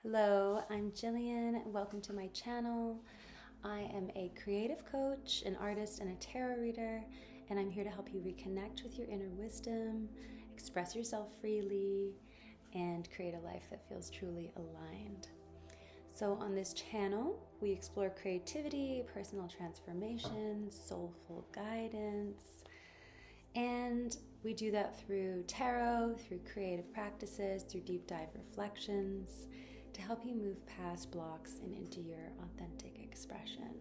Hello, I'm Jillian. Welcome to my channel. I am a creative coach, an artist, and a tarot reader, and I'm here to help you reconnect with your inner wisdom, express yourself freely, and create a life that feels truly aligned. So, on this channel, we explore creativity, personal transformation, soulful guidance, and we do that through tarot, through creative practices, through deep dive reflections to help you move past blocks and into your authentic expression.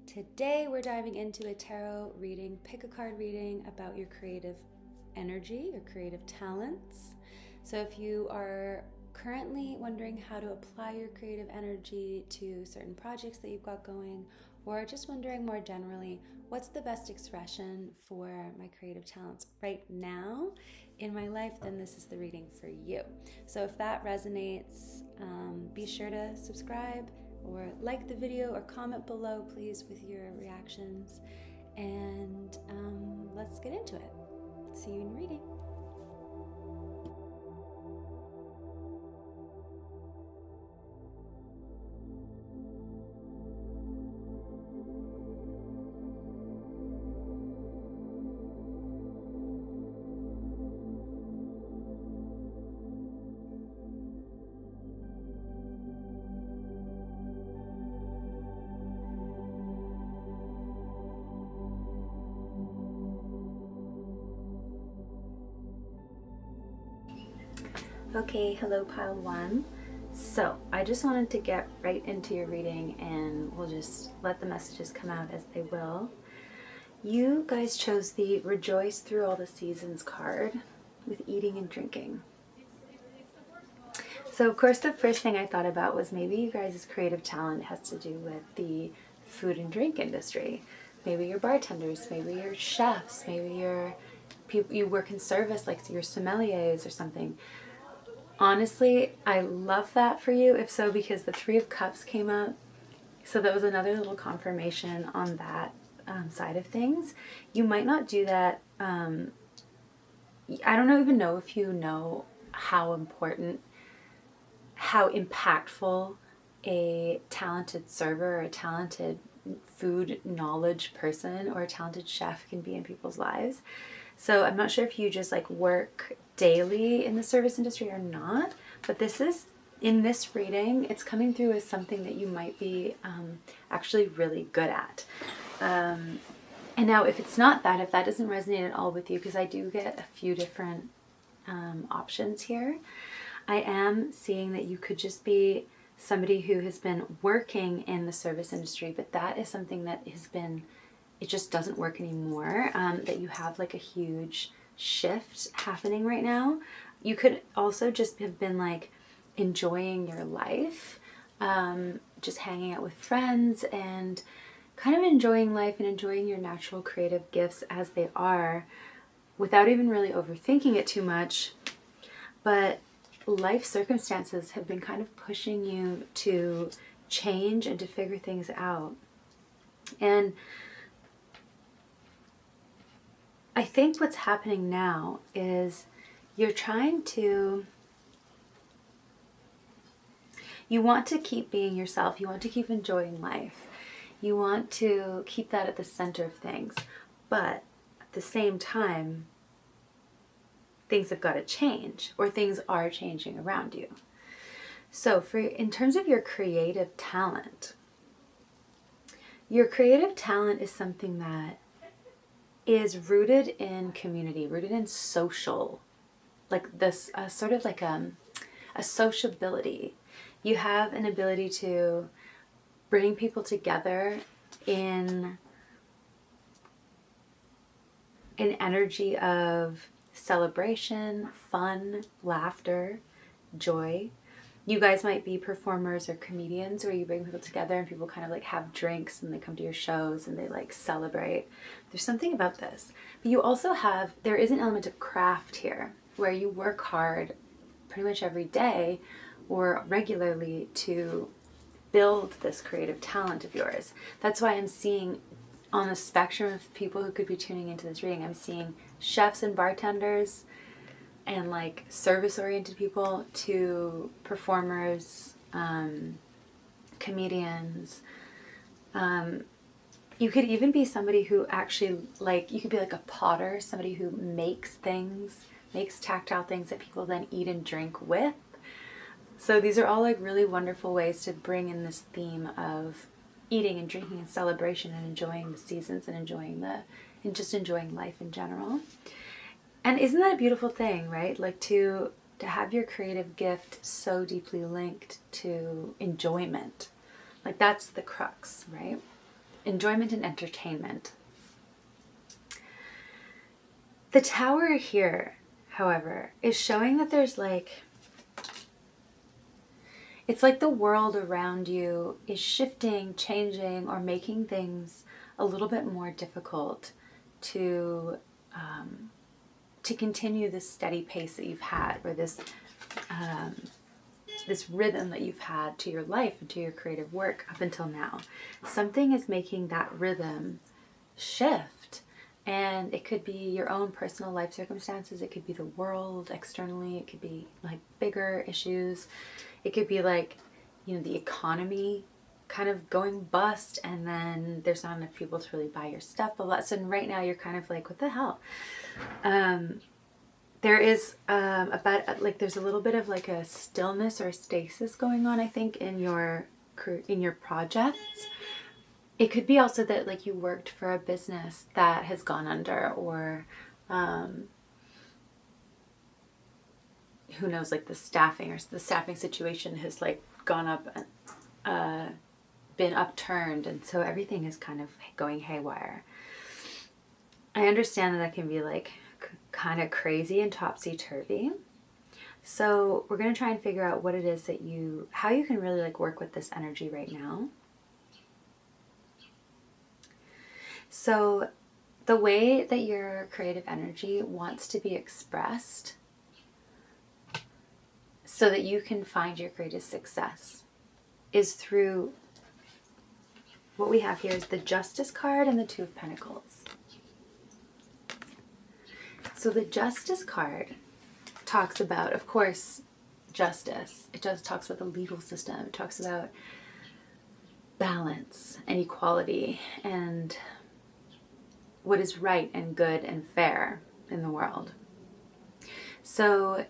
Today, we're diving into a tarot reading, pick a card reading about your creative energy, your creative talents. So if you are currently wondering how to apply your creative energy to certain projects that you've got going, or just wondering more generally, what's the best expression for my creative talents right now in my life, then this is the reading for you. So if that resonates, be sure to subscribe or like the video or comment below, please, with your reactions. And let's get into it. See you in reading. Okay, hello pile one. So I just wanted to get right into your reading and we'll just let the messages come out as they will. You guys chose the Rejoice Through All the Seasons card with eating and drinking. So of course the first thing I thought about was maybe you guys' creative talent has to do with the food and drink industry. Maybe you're bartenders, maybe you're chefs, maybe you're people you work in service like you're sommeliers or something. Honestly, I love that for you, if so, because the Three of Cups came up. So that was another little confirmation on that side of things. You might not do that. I don't even know if you know how important, how impactful a talented server or a talented food knowledge person or a talented chef can be in people's lives. So I'm not sure if you just like work daily in the service industry or not, but this is, in this reading, it's coming through as something that you might be actually really good at. And now if it's not that, if that doesn't resonate at all with you, because I do get a few different options here, I am seeing that you could just be somebody who has been working in the service industry, but that is something that has been, it just doesn't work anymore, that you have like a huge shift happening right now. You could also just have been like enjoying your life, just hanging out with friends and kind of enjoying life and enjoying your natural creative gifts as they are without even really overthinking it too much. But life circumstances have been kind of pushing you to change and to figure things out. And I think what's happening now is you're trying to, you want to keep being yourself, you want to keep enjoying life, you want to keep that at the center of things, but at the same time, things have got to change, or things are changing around you. So in terms of your creative talent is something that is rooted in community, rooted in social, like this sort of like a sociability. You have an ability to bring people together in an energy of celebration, fun, laughter, joy. You guys might be performers or comedians where you bring people together and people kind of like have drinks and they come to your shows and they like celebrate. There's something about this. But you also have, there is an element of craft here where you work hard pretty much every day or regularly to build this creative talent of yours. That's why I'm seeing on the spectrum of people who could be tuning into this reading, I'm seeing chefs and bartenders, and like service-oriented people to performers, comedians. You could even be somebody who actually, like, you could be like a potter, somebody who makes things, makes tactile things that people then eat and drink with. So these are all like really wonderful ways to bring in this theme of eating and drinking and celebration and enjoying the seasons and just enjoying life in general. And isn't that a beautiful thing, right? Like to have your creative gift so deeply linked to enjoyment. Like that's the crux, right? Enjoyment and entertainment. The Tower here, however, is showing that there's like, it's like the world around you is shifting, changing, or making things a little bit more difficult to continue this steady pace that you've had, or this rhythm that you've had to your life and to your creative work up until now. Something is making that rhythm shift. And it could be your own personal life circumstances. It could be the world externally. It could be like bigger issues. It could be like, the economy kind of going bust, and then there's not enough people to really buy your stuff. So right now you're kind of like, what the hell? There is there's a little bit of like a stillness or a stasis going on, I think, in your projects. It could be also that like you worked for a business that has gone under, or who knows, like the staffing situation has like gone up, been upturned, and so everything is kind of going haywire. I understand that can be like kind of crazy and topsy-turvy. So we're going to try and figure out what it is that how you can really like work with this energy right now. So the way that your creative energy wants to be expressed so that you can find your greatest success is through what we have here is the Justice card and the Two of Pentacles. So the Justice card talks about, of course, justice. It just talks about the legal system. It talks about balance and equality and what is right and good and fair in the world. So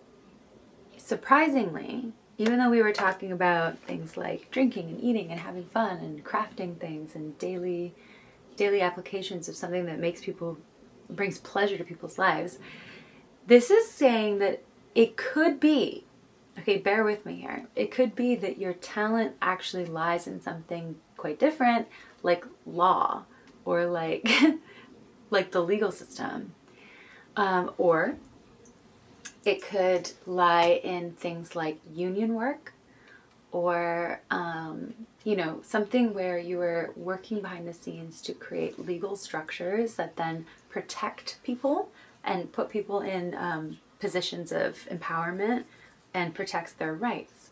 surprisingly, even though we were talking about things like drinking and eating and having fun and crafting things and daily applications of something that brings pleasure to people's lives, this is saying that it could be, okay, bear with me here, it could be that your talent actually lies in something quite different, like law, or like like the legal system, or it could lie in things like union work, or something where you are working behind the scenes to create legal structures that then protect people and put people in positions of empowerment and protects their rights.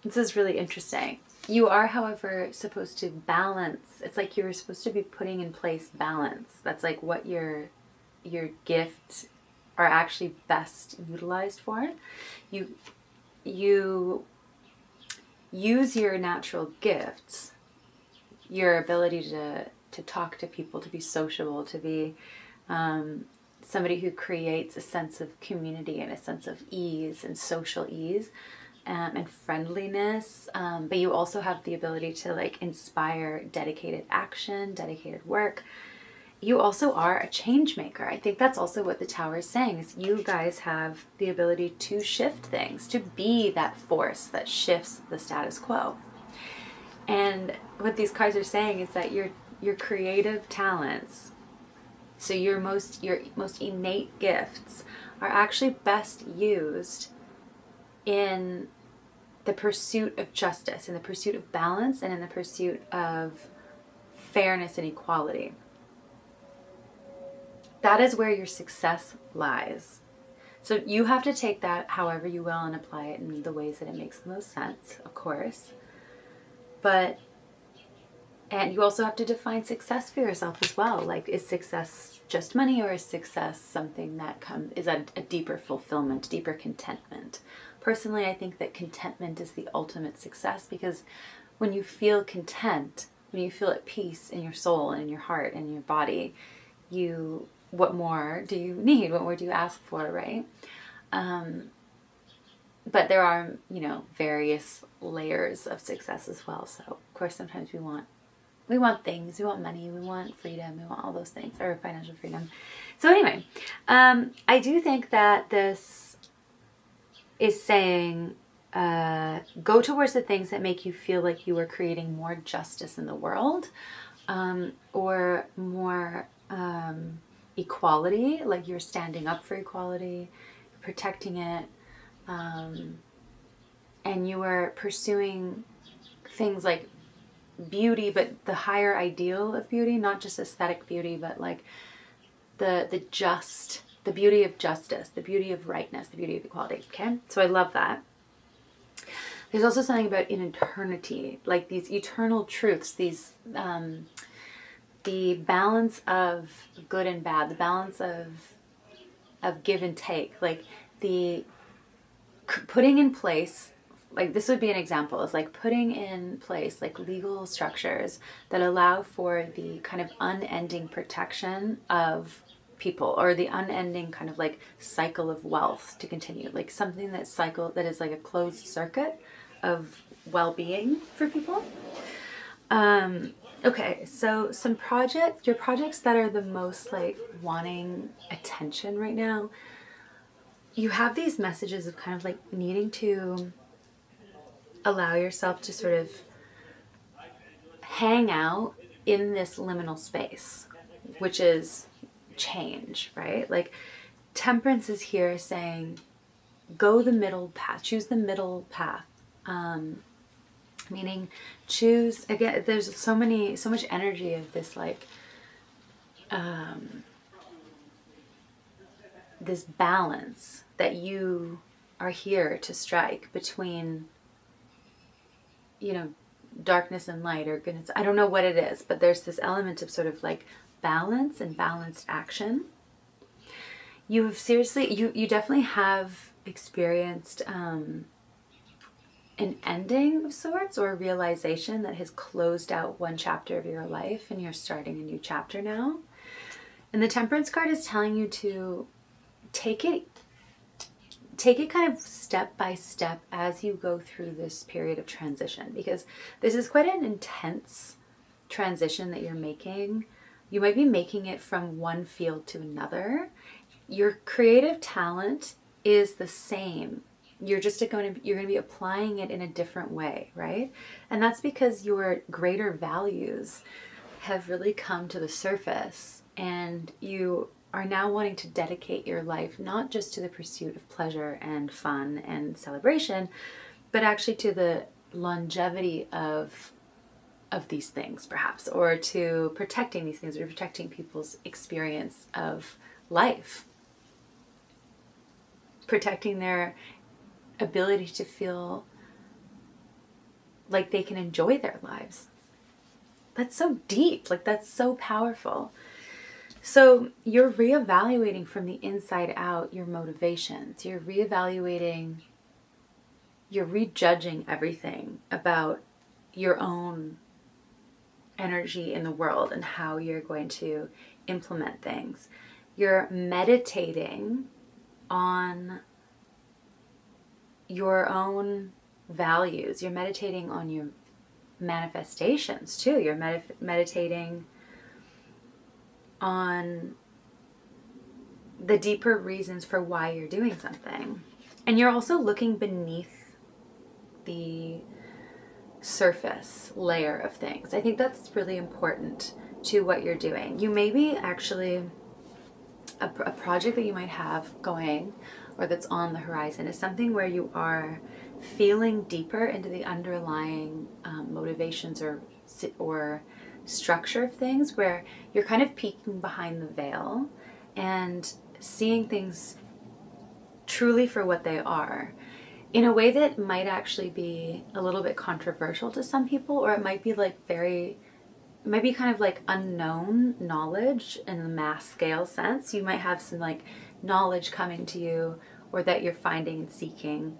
This is really interesting. You are, however, supposed to balance. It's like you're supposed to be putting in place balance. That's like what your gifts are actually best utilized for. You use your natural gifts, your ability to talk to people, to be sociable, to be somebody who creates a sense of community and a sense of ease and social ease and friendliness. But you also have the ability to like inspire dedicated action, dedicated work. You also are a change maker. I think that's also what the Tower is saying, is you guys have the ability to shift things, to be that force that shifts the status quo. And what these cards are saying is that your creative talents, so your most innate gifts, are actually best used in the pursuit of justice, in the pursuit of balance, and in the pursuit of fairness and equality. That is where your success lies. So you have to take that however you will and apply it in the ways that it makes the most sense, of course. But And you also have to define success for yourself as well. Like, is success just money, or is success something that is a deeper fulfillment, deeper contentment? Personally, I think that contentment is the ultimate success, because when you feel content, when you feel at peace in your soul and in your heart and in your body, what more do you need? What more do you ask for, right? But there are, various layers of success as well. So, of course, sometimes we want things, we want money, we want freedom, we want all those things, or financial freedom. So anyway, I do think that this is saying, go towards the things that make you feel like you are creating more justice in the world, or more equality, like you're standing up for equality, protecting it, and you are pursuing things like beauty, but the higher ideal of beauty, not just aesthetic beauty, but like the beauty of justice, the beauty of rightness, the beauty of equality. Okay, so I love that. There's also something about an eternity, like these eternal truths, these the balance of good and bad, the balance of give and take, like the putting in place. Like, this would be an example, is like putting in place like legal structures that allow for the kind of unending protection of people, or the unending kind of like cycle of wealth to continue, like something that is like a closed circuit of well-being for people. Okay, so your projects that are the most like wanting attention right now, you have these messages of kind of like needing to allow yourself to sort of hang out in this liminal space, which is change, right? Like, temperance is here saying, go the middle path, choose the middle path. Meaning choose, again, there's so much energy of this, like, this balance that you are here to strike between, darkness and light, or goodness. I don't know what it is, but there's this element of sort of like balance and balanced action. You definitely have experienced an ending of sorts, or a realization that has closed out one chapter of your life, and you're starting a new chapter now. And the Temperance card is telling you to take it kind of step by step as you go through this period of transition, because this is quite an intense transition that you're making. You might be making it from one field to another. Your creative talent is the same. You're going to be applying it in a different way, right? And that's because your greater values have really come to the surface, and you are now wanting to dedicate your life not just to the pursuit of pleasure and fun and celebration, but actually to the longevity of these things, perhaps, or to protecting these things, or protecting people's experience of life, protecting their ability to feel like they can enjoy their lives. That's so deep, like that's so powerful. So you're reevaluating from the inside out your motivations. You're rejudging everything about your own energy in the world and how you're going to implement things. You're meditating on your own values. You're meditating on your manifestations too. You're meditating on the deeper reasons for why you're doing something. And you're also looking beneath the surface layer of things. I think that's really important to what you're doing. You may be actually a project that you might have going, or that's on the horizon, is something where you are feeling deeper into the underlying motivations or structure of things, where you're kind of peeking behind the veil and seeing things truly for what they are, in a way that might actually be a little bit controversial to some people, or it might be like very might be kind of like unknown knowledge in the mass scale sense. You might have some like knowledge coming to you, or that you're finding and seeking,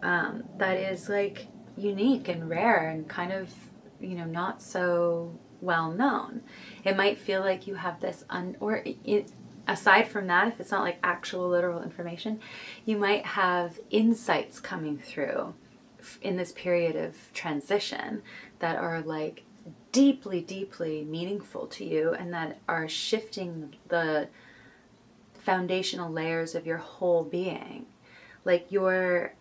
that is like unique and rare and kind of, not so well known. It might feel like you have this aside from that, if it's not like actual literal information, you might have insights coming through in this period of transition that are like deeply, deeply meaningful to you, and that are shifting the foundational layers of your whole being. Like your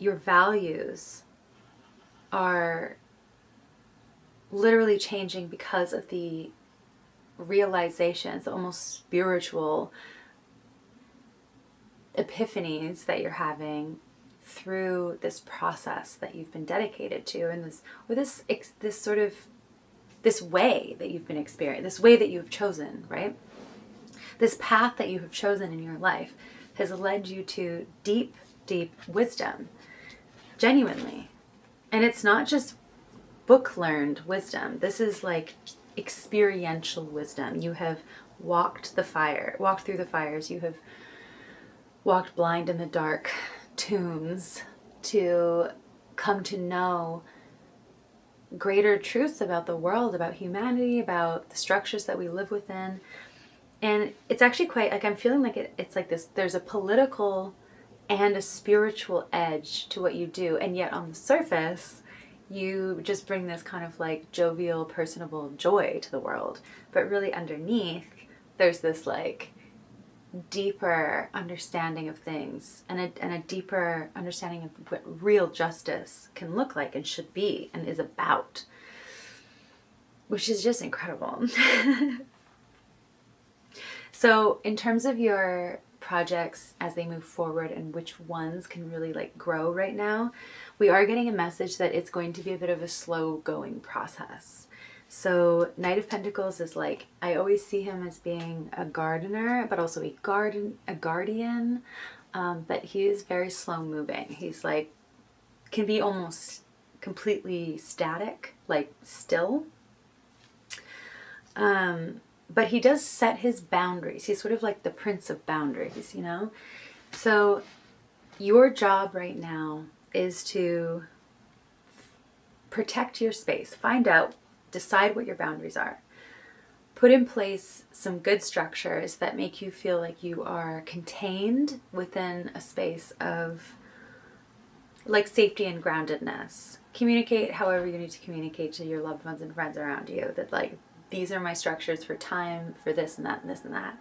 values are literally changing because of the realizations, almost spiritual epiphanies that you're having through this process that you've been dedicated to, and this way that you've been experiencing, this way that you've chosen, right? This path that you have chosen in your life has led you to deep, deep wisdom, genuinely. And it's not just book learned wisdom. This is like experiential wisdom. You have walked through the fires. You have walked blind in the dark tombs to come to know greater truths about the world, about humanity, about the structures that we live within. And it's actually quite like, I'm feeling like it's like this, there's a political and a spiritual edge to what you do. And yet on the surface, you just bring this kind of like jovial, personable joy to the world. But really underneath, there's this like deeper understanding of things, and a deeper understanding of what real justice can look like and should be and is about, which is just incredible. So in terms of your projects as they move forward and which ones can really like grow right now, we are getting a message that it's going to be a bit of a slow going process. So Knight of Pentacles is like, I always see him as being a gardener, but also a guardian. But he is very slow moving. He's like, can be almost completely static, like still. But he does set his boundaries. He's sort of like the prince of boundaries, you know? So your job right now is to protect your space. Find out, decide what your boundaries are. Put in place some good structures that make you feel like you are contained within a space of like safety and groundedness. Communicate however you need to communicate to your loved ones and friends around you, that like, these are my structures for time, for this and that and this and that,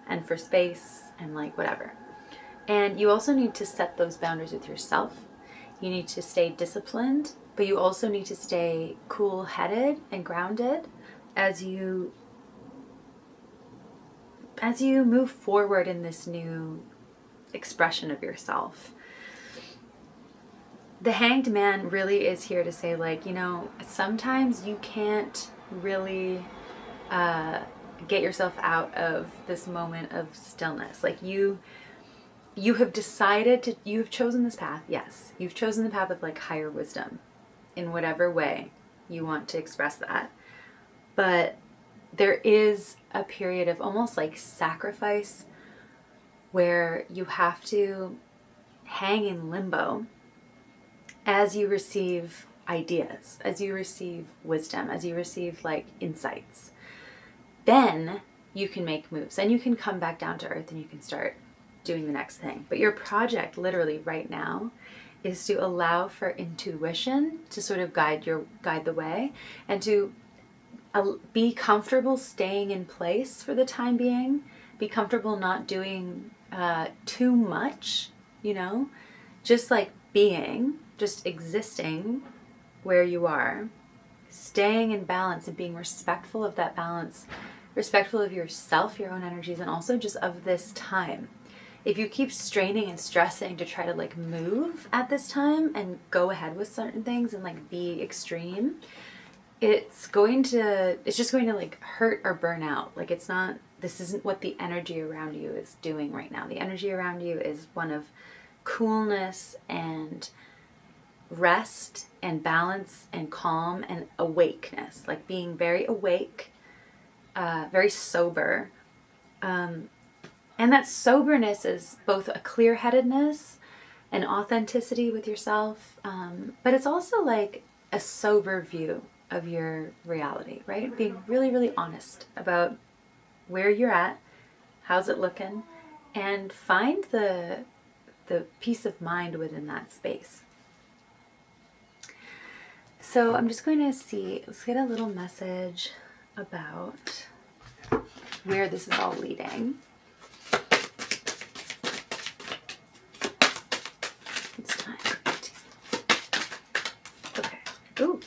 and for space and like whatever. And you also need to set those boundaries with yourself. You need to stay disciplined, but you also need to stay cool-headed and grounded as you move forward in this new expression of yourself. The Hanged Man really is here to say, like, you know, sometimes you can't really get yourself out of this moment of stillness. Like you have decided to, you have chosen this path. Yes, you've chosen the path of like higher wisdom in whatever way you want to express that. But there is a period of almost like sacrifice where you have to hang in limbo as you receive ideas, as you receive wisdom, as you receive like insights. Then you can make moves and you can come back down to earth and you can start doing the next thing. But your project literally right now is to allow for intuition to sort of guide the way, and to be comfortable staying in place for the time being. Be comfortable not doing too much, you know, just like being, just existing where you are, staying in balance and being respectful of that balance, respectful of yourself, your own energies, and also just of this time. If you keep straining and stressing to try to like move at this time and go ahead with certain things and like be extreme, it's just going to like hurt or burn out. Like this isn't what the energy around you is doing right now. The energy around you is one of coolness and rest and balance and calm and awakeness, like being very awake, very sober. And that soberness is both a clear-headedness and authenticity with yourself, but it's also like a sober view of your reality, right? Being really, really honest about where you're at, how's it looking, and find the peace of mind within that space. So I'm just going to see, let's get a little message about where this is all leading. It's time. Okay. Ooh.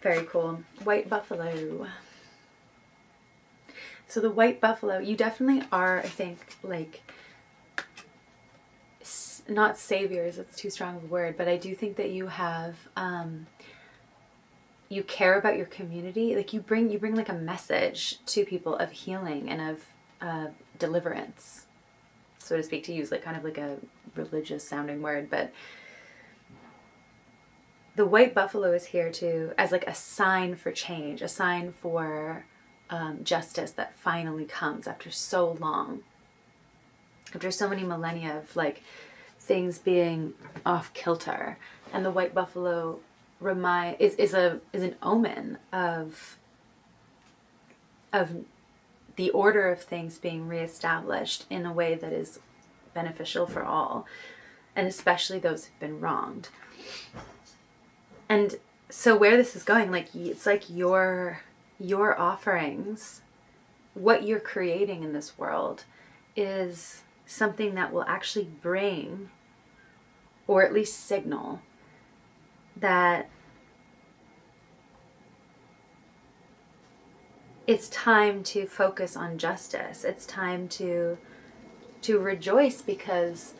Very cool. White buffalo. So the white buffalo, you definitely are, I think, like, not saviors, it's too strong of a word, but I do think that you have, you care about your community. Like you bring like a message to people of healing and of deliverance, so to speak, to use like kind of like a religious sounding word. But the white buffalo is here to, as like a sign for change, a sign for justice that finally comes after so long, after so many millennia of like things being off kilter. And the white buffalo is an omen of the order of things being reestablished in a way that is beneficial for all, and especially those who've been wronged. And so where this is going, like, it's like your offerings, what you're creating in this world, is something that will actually bring, or at least signal, that it's time to focus on justice. It's time to rejoice because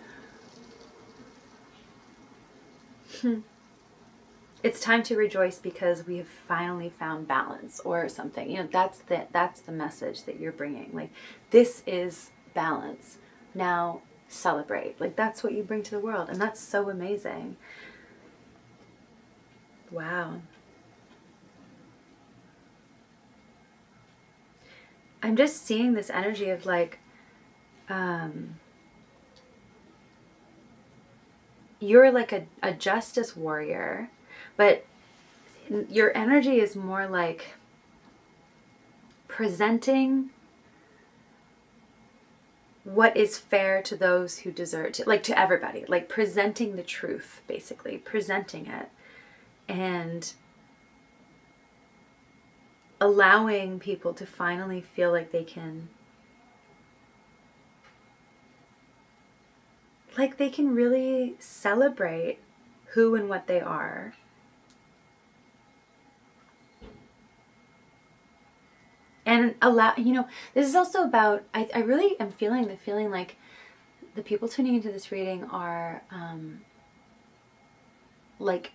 it's time to rejoice because we have finally found balance or something. You know, that's the message that you're bringing. Like, this is balance. Now celebrate. Like, that's what you bring to the world, and that's so amazing. Wow. I'm just seeing this energy of like, you're like a justice warrior, but your energy is more like presenting what is fair to those who deserve to, like, to everybody, like presenting the truth, basically presenting it, and allowing people to finally feel like they can really celebrate who and what they are. And allow, you know, this is also about, I really am feeling like the people tuning into this reading are like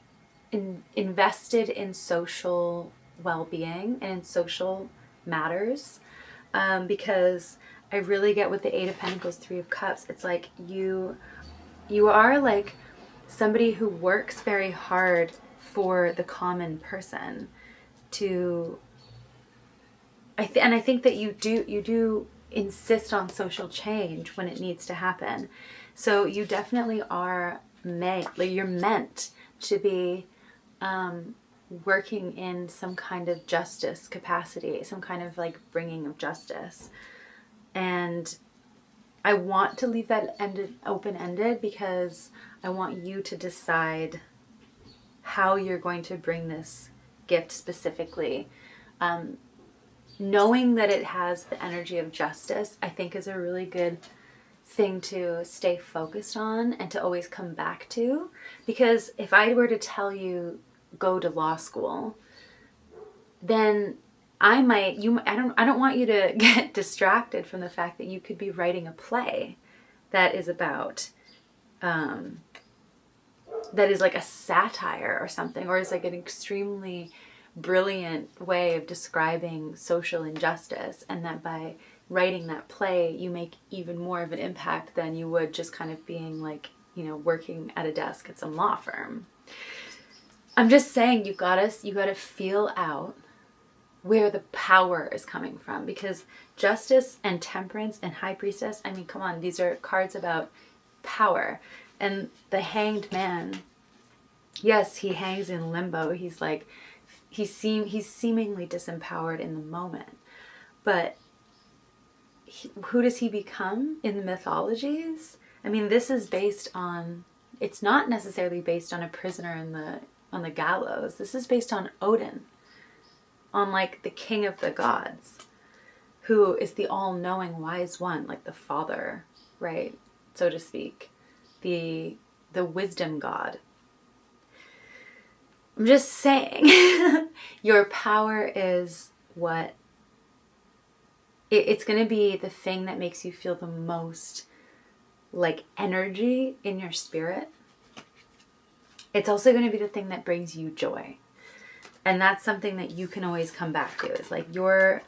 invested in social well-being and in social matters, because I really get with the Eight of Pentacles, Three of Cups. It's like you are like somebody who works very hard for the common person to, and I think that you do insist on social change when it needs to happen. So you definitely are you're meant to be working in some kind of justice capacity, some kind of like bringing of justice. And I want to leave that open-ended because I want you to decide how you're going to bring this gift specifically. Knowing that it has the energy of justice, I think, is a really good thing to stay focused on and to always come back to. Because if I were to tell you go to law school, then I don't want you to get distracted from the fact that you could be writing a play that is about that is like a satire or something, or is like an extremely brilliant way of describing social injustice, and that by writing that play you make even more of an impact than you would just kind of being like you know, working at a desk at some law firm. I'm just saying you gotta feel out where the power is coming from, because Justice and Temperance and High Priestess, I mean, come on, these are cards about power. And the Hanged Man, yes, he hangs in limbo. He's like, he's seemingly disempowered in the moment. But who does he become in the mythologies? I mean, this is based on, it's not necessarily based on a prisoner on the gallows. This is based on Odin, on like the king of the gods, who is the all-knowing wise one, like the father, right, so to speak, the wisdom god. I'm just saying, your power is what, it's going to be the thing that makes you feel the most like energy in your spirit. It's also going to be the thing that brings you joy. And that's something that you can always come back to. It's like your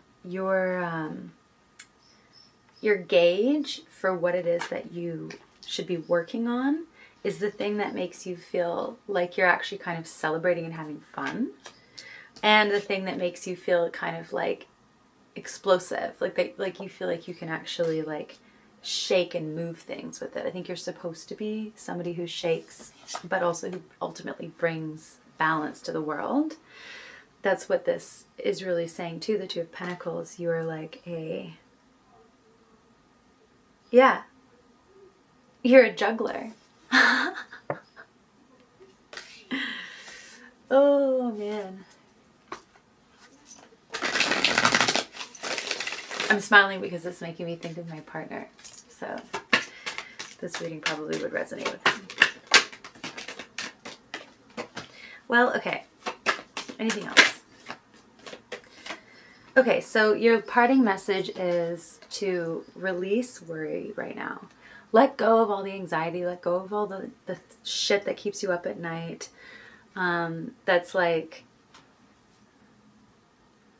gauge for what it is that you should be working on is the thing that makes you feel like you're actually kind of celebrating and having fun. And the thing that makes you feel kind of like explosive, like you feel like you can actually like shake and move things with it. I think you're supposed to be somebody who shakes, but also who ultimately brings balance to the world. That's what this is really saying too, the Two of Pentacles. You are like you're a juggler. Oh man. I'm smiling because it's making me think of my partner. So this reading probably would resonate with him. Well, okay. Anything else? Okay, so your parting message is to release worry right now. Let go of all the anxiety. Let go of all the shit that keeps you up at night. That's like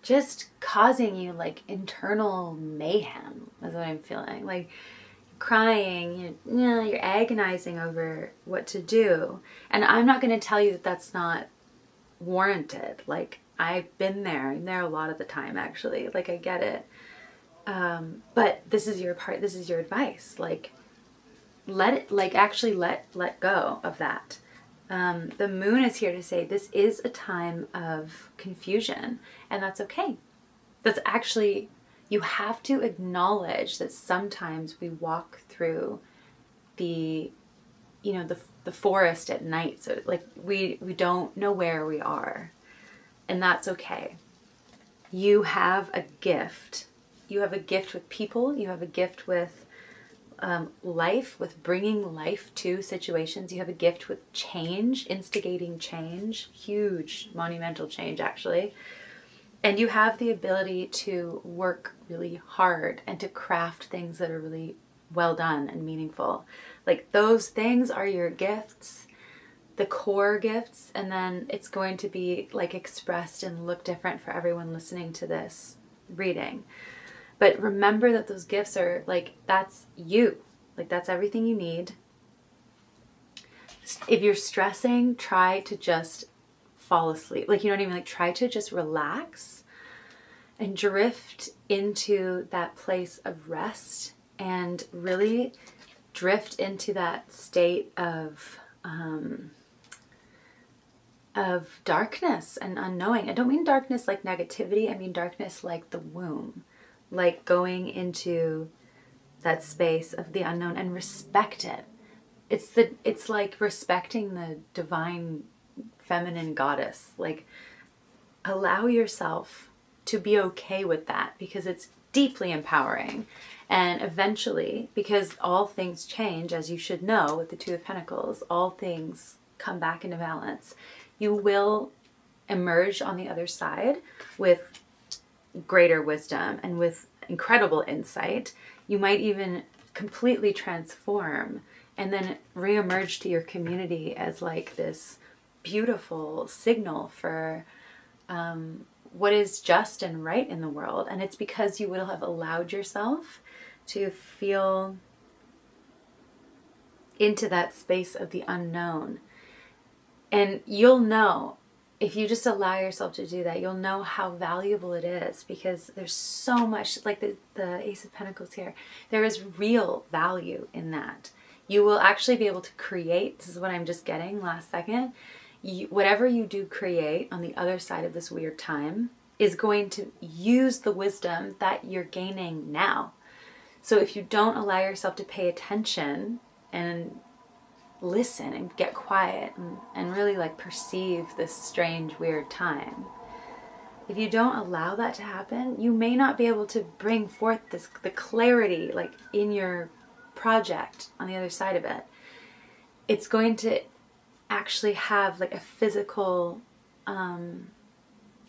just causing you like internal mayhem is what I'm feeling. Like crying, you're agonizing over what to do. And I'm not going to tell you that that's not warranted. Like I've been there. I'm there a lot of the time actually. Like I get it. But this is your part. This is your advice. Like let go of that. The moon is here to say this is a time of confusion, and that's okay. That's actually, you have to acknowledge that sometimes we walk through the forest at night. So like we don't know where we are, and that's okay. You have a gift. You have a gift with people. You have a gift with life, with bringing life to situations. You have a gift with change, instigating change, huge, monumental change actually. And you have the ability to work really hard and to craft things that are really well done and meaningful. Like those things are your gifts, the core gifts, and then it's going to be like expressed and look different for everyone listening to this reading. But remember that those gifts are like, that's you. Like that's everything you need. If you're stressing, try to just fall asleep. Like, you know what I mean? Like try to just relax and drift into that place of rest and really drift into that state of darkness and unknowing. I don't mean darkness like negativity. I mean darkness like the womb. Like going into that space of the unknown and respect it. It's like respecting the divine feminine goddess. Like allow yourself to be okay with that, because it's deeply empowering. And eventually, because all things change, as you should know with the Two of Pentacles, all things come back into balance. You will emerge on the other side with greater wisdom and with incredible insight. You might even completely transform and then reemerge to your community as like this beautiful signal for what is just and right in the world. And it's because you will have allowed yourself to feel into that space of the unknown. And you'll know, if you just allow yourself to do that, you'll know how valuable it is, because there's so much, like the Ace of Pentacles here, there is real value in that. You will actually be able to create, this is what I'm just getting last second, whatever you do create on the other side of this weird time is going to use the wisdom that you're gaining now. So if you don't allow yourself to pay attention and listen and get quiet and really like perceive this strange, weird time, if you don't allow that to happen, you may not be able to bring forth the clarity like in your project on the other side of it. It's going to actually have like a physical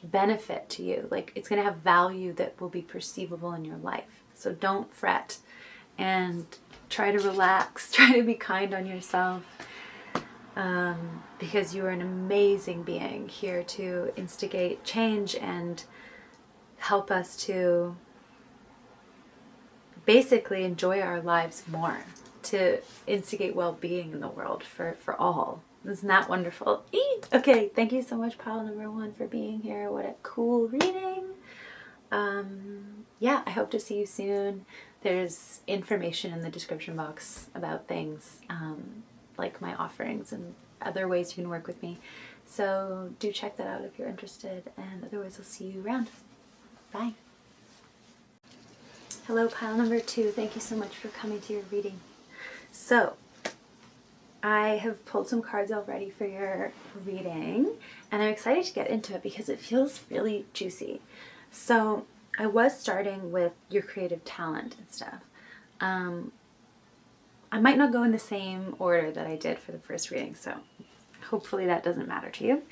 benefit to you. Like it's going to have value that will be perceivable in your life. So don't fret and try to relax, try to be kind on yourself, because you are an amazing being here to instigate change and help us to basically enjoy our lives more, to instigate well-being in the world for all. Isn't that wonderful? Okay, thank you so much, pile number 1, for being here. What a cool reading. Yeah, I hope to see you soon. There's information in the description box about things like my offerings and other ways you can work with me. So do check that out if you're interested, and otherwise I'll see you around. Bye. Hello, pile number 2. Thank you so much for coming to your reading. So I have pulled some cards already for your reading, and I'm excited to get into it because it feels really juicy. So I was starting with your creative talent and stuff. I might not go in the same order that I did for the first reading, so hopefully that doesn't matter to you.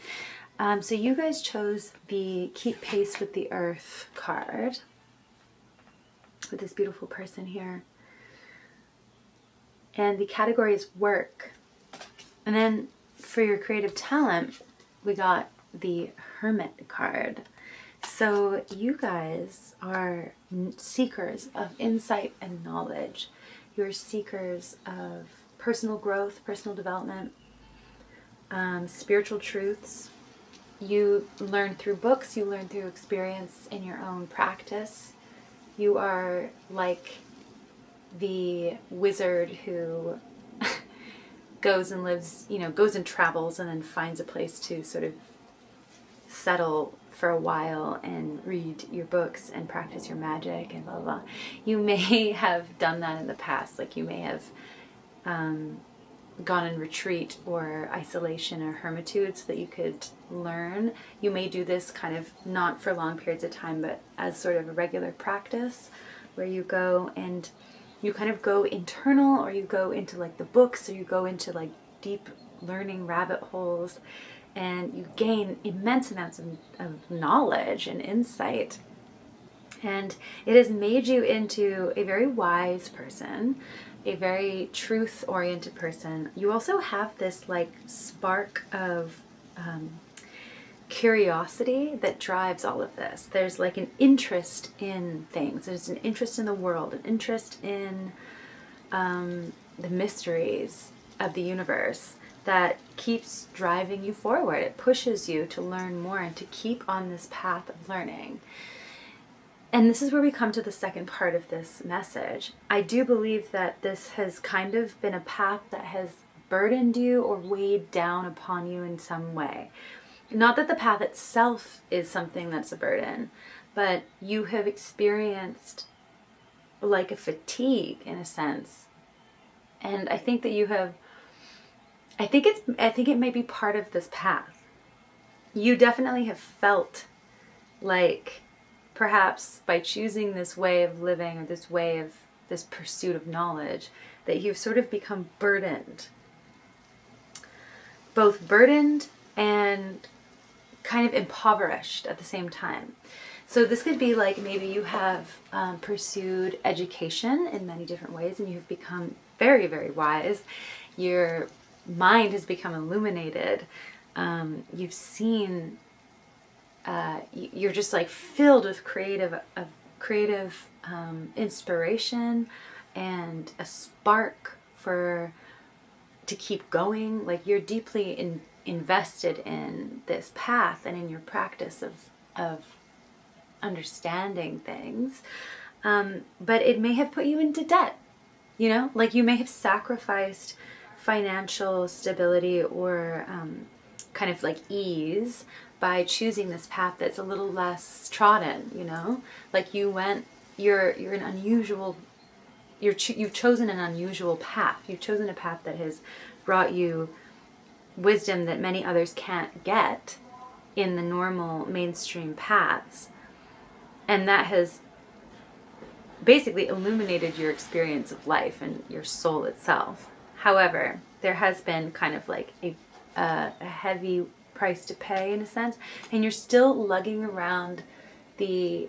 So you guys chose the Keep Pace with the Earth card with this beautiful person here. And the category is work. And then for your creative talent, we got the Hermit card. So you guys are seekers of insight and knowledge. You're seekers of personal growth, personal development, spiritual truths. You learn through books, you learn through experience in your own practice. You are like the wizard who goes and lives, goes and travels and then finds a place to sort of settle for a while and read your books and practice your magic and blah, blah, blah. You may have done that in the past. Like you may have gone in retreat or isolation or hermitude so that you could learn. You may do this kind of not for long periods of time, but as sort of a regular practice where you go and you kind of go internal, or you go into like the books, or you go into like deep learning rabbit holes, and you gain immense amounts of knowledge and insight. And it has made you into a very wise person, a very truth-oriented person. You also have this like spark of curiosity that drives all of this. There's like an interest in things. There's an interest in the world, an interest in the mysteries of the universe that keeps driving you forward. It pushes you to learn more and to keep on this path of learning. And this is where we come to the second part of this message. I do believe that this has kind of been a path that has burdened you or weighed down upon you in some way. Not that the path itself is something that's a burden, but you have experienced like a fatigue in a sense. And I think that you have, I think it may be part of this path. You definitely have felt like perhaps by choosing this way of living or this way of this pursuit of knowledge, that you've sort of become burdened. Both burdened and kind of impoverished at the same time. So this could be like maybe you have pursued education in many different ways and you've become very, very wise. Your mind has become illuminated. You've seen, you're just like filled with creative inspiration and a spark for to keep going. Like you're deeply invested in this path and in your practice of understanding things. But it may have put you into debt, you know, like you may have sacrificed financial stability or kind of like ease by choosing this path that's a little less trodden, you know, like you've chosen an unusual path. You've chosen a path that has brought you wisdom that many others can't get in the normal mainstream paths. And that has basically illuminated your experience of life and your soul itself. However, there has been kind of like a heavy price to pay in a sense, and you're still lugging around the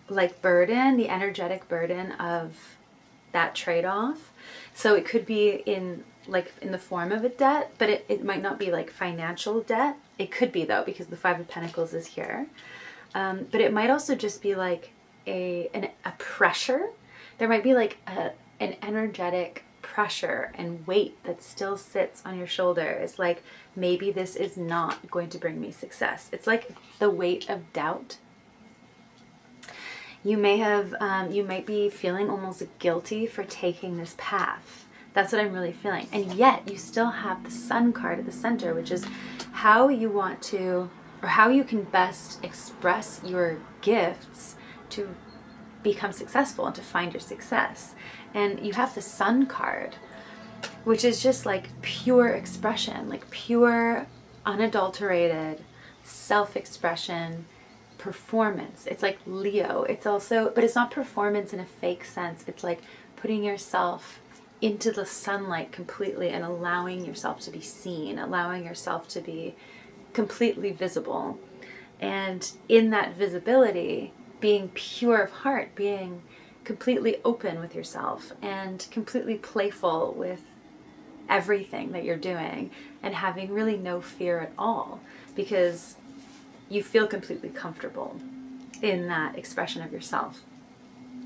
like burden, the energetic burden of that trade-off. So it could be in the form of a debt, but it might not be like financial debt. It could be though, because the Five of Pentacles is here. But it might also just be like a pressure. There might be like an energetic pressure and weight that still sits on your shoulder. It's like, maybe this is not going to bring me success. It's like the weight of doubt. You might be feeling almost guilty for taking this path. That's what I'm really feeling. And yet you still have the Sun card at the center, which is how you want to, or how you can best express your gifts to become successful and to find your success. And you have the Sun card, which is just like pure expression, like pure, unadulterated self-expression, performance. It's like Leo. It's also, but it's not performance in a fake sense. It's like putting yourself into the sunlight completely and allowing yourself to be seen, allowing yourself to be completely visible. And in that visibility, being pure of heart, being completely open with yourself and completely playful with everything that you're doing, and having really no fear at all, because you feel completely comfortable in that expression of yourself.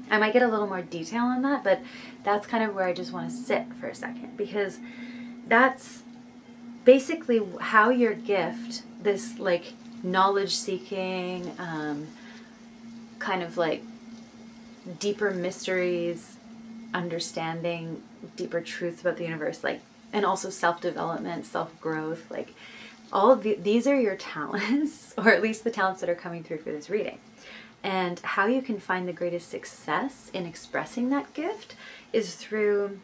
I might get a little more detail on that, but that's kind of where I just want to sit for a second, because that's basically how your gift, this like knowledge seeking, kind of like deeper mysteries, understanding deeper truths about the universe, like, and also self-development, self-growth, like all of these are your talents, or at least the talents that are coming through for this reading. And how you can find the greatest success in expressing that gift is through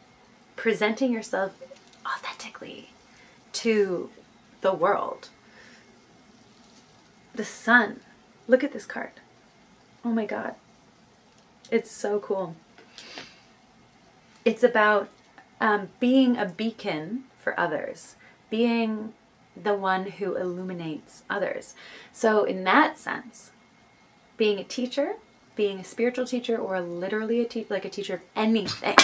presenting yourself authentically to the world. The Sun. Look at this card. Oh my God. It's so cool. It's about being a beacon for others, being the one who illuminates others. So in that sense, being a teacher, being a spiritual teacher, or literally a teacher of anything.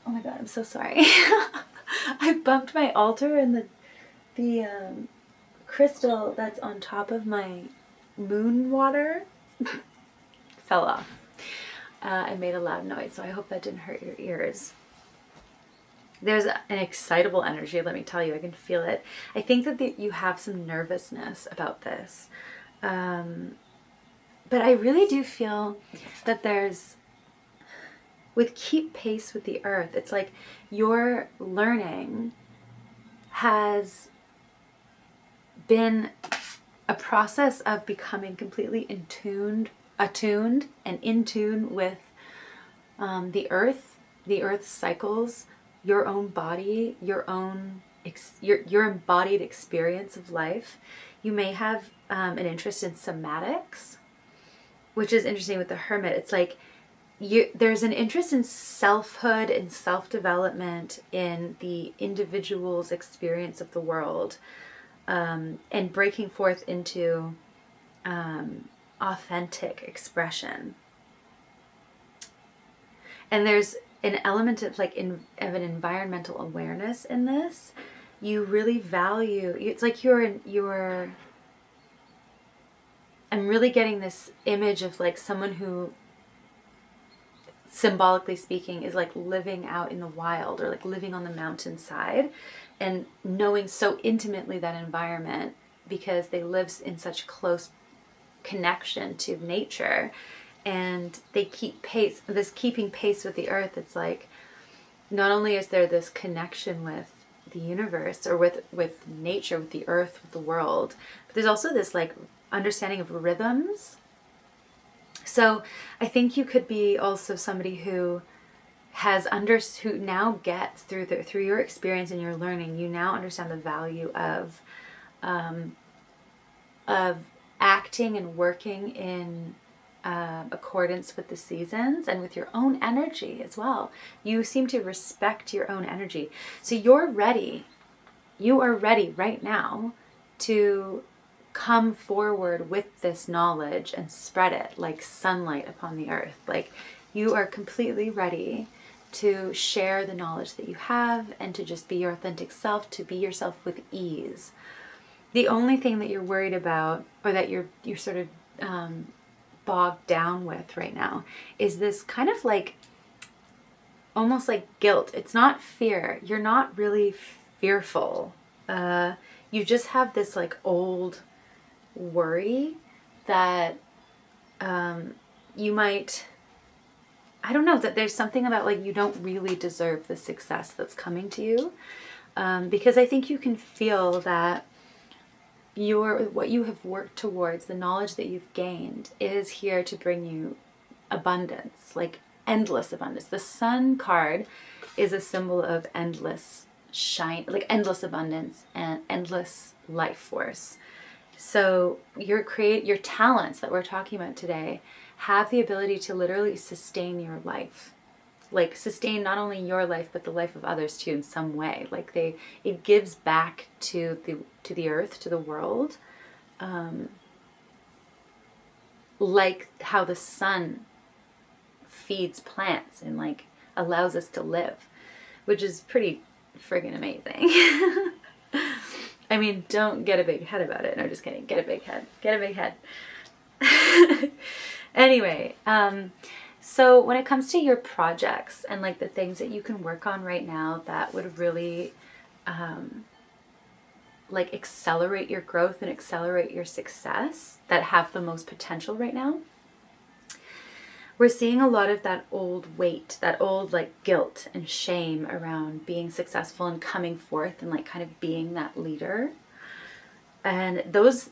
Oh my God, I'm so sorry. I bumped my altar, and the crystal that's on top of my moon water fell off. I made a loud noise, so I hope that didn't hurt your ears. There's an excitable energy, let me tell you. I can feel it. I think that you have some nervousness about this. But I really do feel that with keep pace with the earth, it's like your learning has been a process of becoming completely attuned and in tune with the earth's cycles, your own body, your embodied experience of life. You may have an interest in somatics, which is interesting with the Hermit. It's like there's an interest in selfhood and self-development, in the individual's experience of the world, and breaking forth into authentic expression. And there's an element of of an environmental awareness in this. You really value, it's like I'm really getting this image of like someone who symbolically speaking, is like living out in the wild, or like living on the mountainside and knowing so intimately that environment, because they live in such close connection to nature, and they keep pace, this keeping pace with the earth. It's like, not only is there this connection with the universe, or with nature, with the earth, with the world, but there's also this like understanding of rhythms. So I think you could be also somebody who who now gets through your experience and your learning, you now understand the value of acting and working in accordance with the seasons and with your own energy as well. You seem to respect your own energy. So you are ready right now to come forward with this knowledge and spread it like sunlight upon the earth. Like, you are completely ready to share the knowledge that you have, and to just be your authentic self, to be yourself with ease. The only thing that you're worried about, or that you're sort of bogged down with right now, is this kind of like, almost like guilt. It's not fear. You're not really fearful. You just have this like old worry that you might, I don't know, that there's something about like you don't really deserve the success that's coming to you, because I think you can feel that what you have worked towards, the knowledge that you've gained, is here to bring you abundance, like endless abundance. The Sun card is a symbol of endless shine, like endless abundance and endless life force. So your talents that we're talking about today have the ability to literally sustain your life. Like, sustain not only your life, but the life of others too, in some way. Like, it gives back to the earth, to the world, like how the sun feeds plants and like allows us to live, which is pretty friggin' amazing. I mean, don't get a big head about it. No, just kidding. Get a big head. Get a big head. Anyway, so when it comes to your projects and like the things that you can work on right now that would really like accelerate your growth and accelerate your success, that have the most potential right now, we're seeing a lot of that old weight, that old like guilt and shame around being successful and coming forth and like kind of being that leader. And those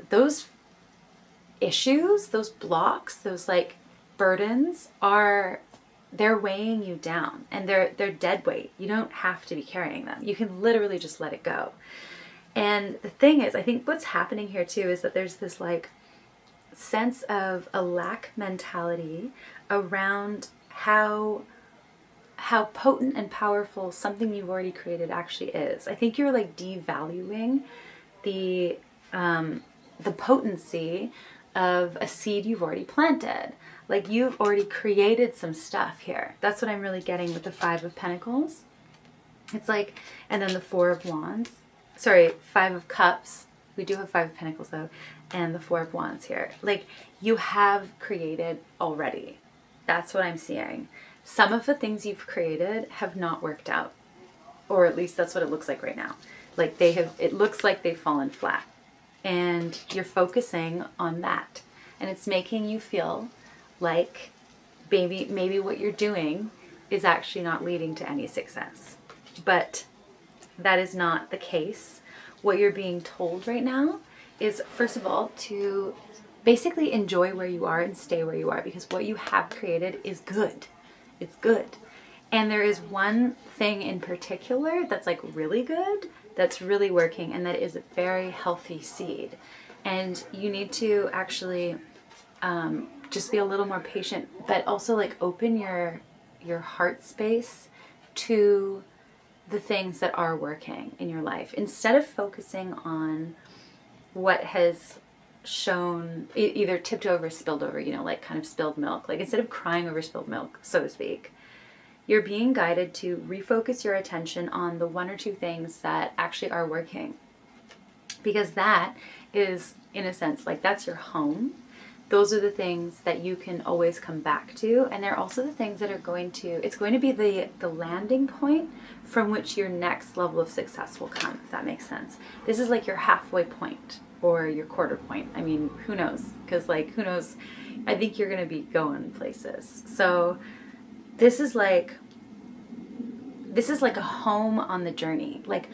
issues, those blocks, those like burdens they're weighing you down, and they're dead weight. You don't have to be carrying them. You can literally just let it go. And the thing is, I think what's happening here too is that there's this like sense of a lack mentality around how potent and powerful something you've already created actually is. I think you're like devaluing the potency of a seed you've already planted. Like, you've already created some stuff here. That's what I'm really getting with the 5 of Pentacles. It's like, and then the 4 of Wands. Sorry, 5 of Cups. We do have 5 of Pentacles though. And the 4 of Wands here. Like, you have created already. That's what I'm seeing. Some of the things you've created have not worked out. Or at least that's what it looks like right now. Like, it looks like they've fallen flat. And you're focusing on that. And it's making you feel like maybe what you're doing is actually not leading to any success. But that is not the case. What you're being told right now is, first of all, to basically enjoy where you are and stay where you are, because what you have created is good. It's good. And there is one thing in particular that's like really good, that's really working, and that is a very healthy seed. And you need to actually just be a little more patient, but also like open your heart space to the things that are working in your life, instead of focusing on what has shown either tipped over, spilled over, like kind of spilled milk. Like, instead of crying over spilled milk, so to speak, you're being guided to refocus your attention on the 1 or 2 things that actually are working. Because that is, in a sense, like, that's your home. those are the things that you can always come back to. And they're also the things that are it's going to be the landing point from which your next level of success will come, if that makes sense. This is like your halfway point or your quarter point. I mean, who knows? Because like, who knows? I think you're going to be going places. So this is like a home on the journey. Like,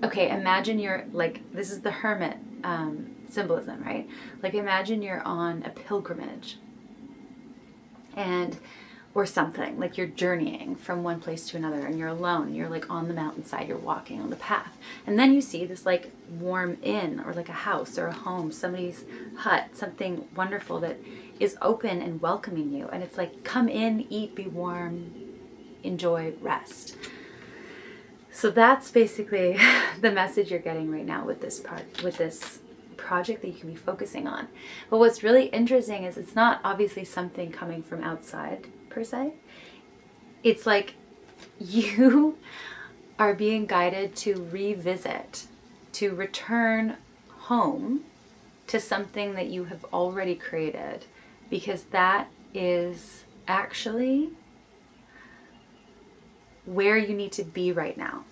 okay, imagine you're like, this is the hermit symbolism, right? Like, imagine you're on a pilgrimage or something, like you're journeying from one place to another, and you're alone, you're like on the mountainside, you're walking on the path, and then you see this like warm inn or like a house or a home, somebody's hut, something wonderful that is open and welcoming you, and it's like, come in, eat, be warm, enjoy, rest. So that's basically the message you're getting right now with this project that you can be focusing on. But what's really interesting is it's not obviously something coming from outside per se. It's like you are being guided to revisit, to return home to something that you have already created, because that is actually where you need to be right now.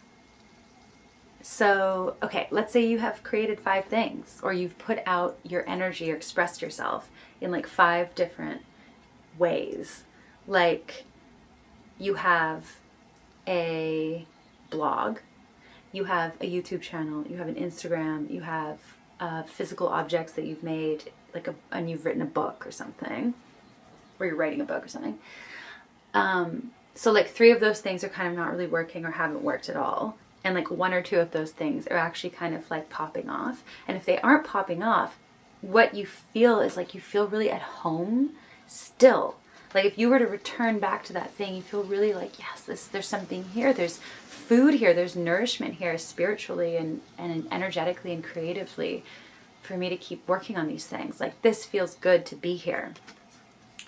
So, okay, let's say you have created 5 things, or you've put out your energy or expressed yourself in like 5 different ways. Like, you have a blog, you have a YouTube channel, you have an Instagram, you have physical objects that you've made, like and you've written a book or something, or you're writing a book or something. So like 3 of those things are kind of not really working or haven't worked at all. And like 1 or 2 of those things are actually kind of like popping off. And if they aren't popping off, what you feel is like you feel really at home still. Like if you were to return back to that thing, you feel really like, yes, there's something here. There's food here. There's nourishment here spiritually and energetically and creatively for me to keep working on these things. Like this feels good to be here.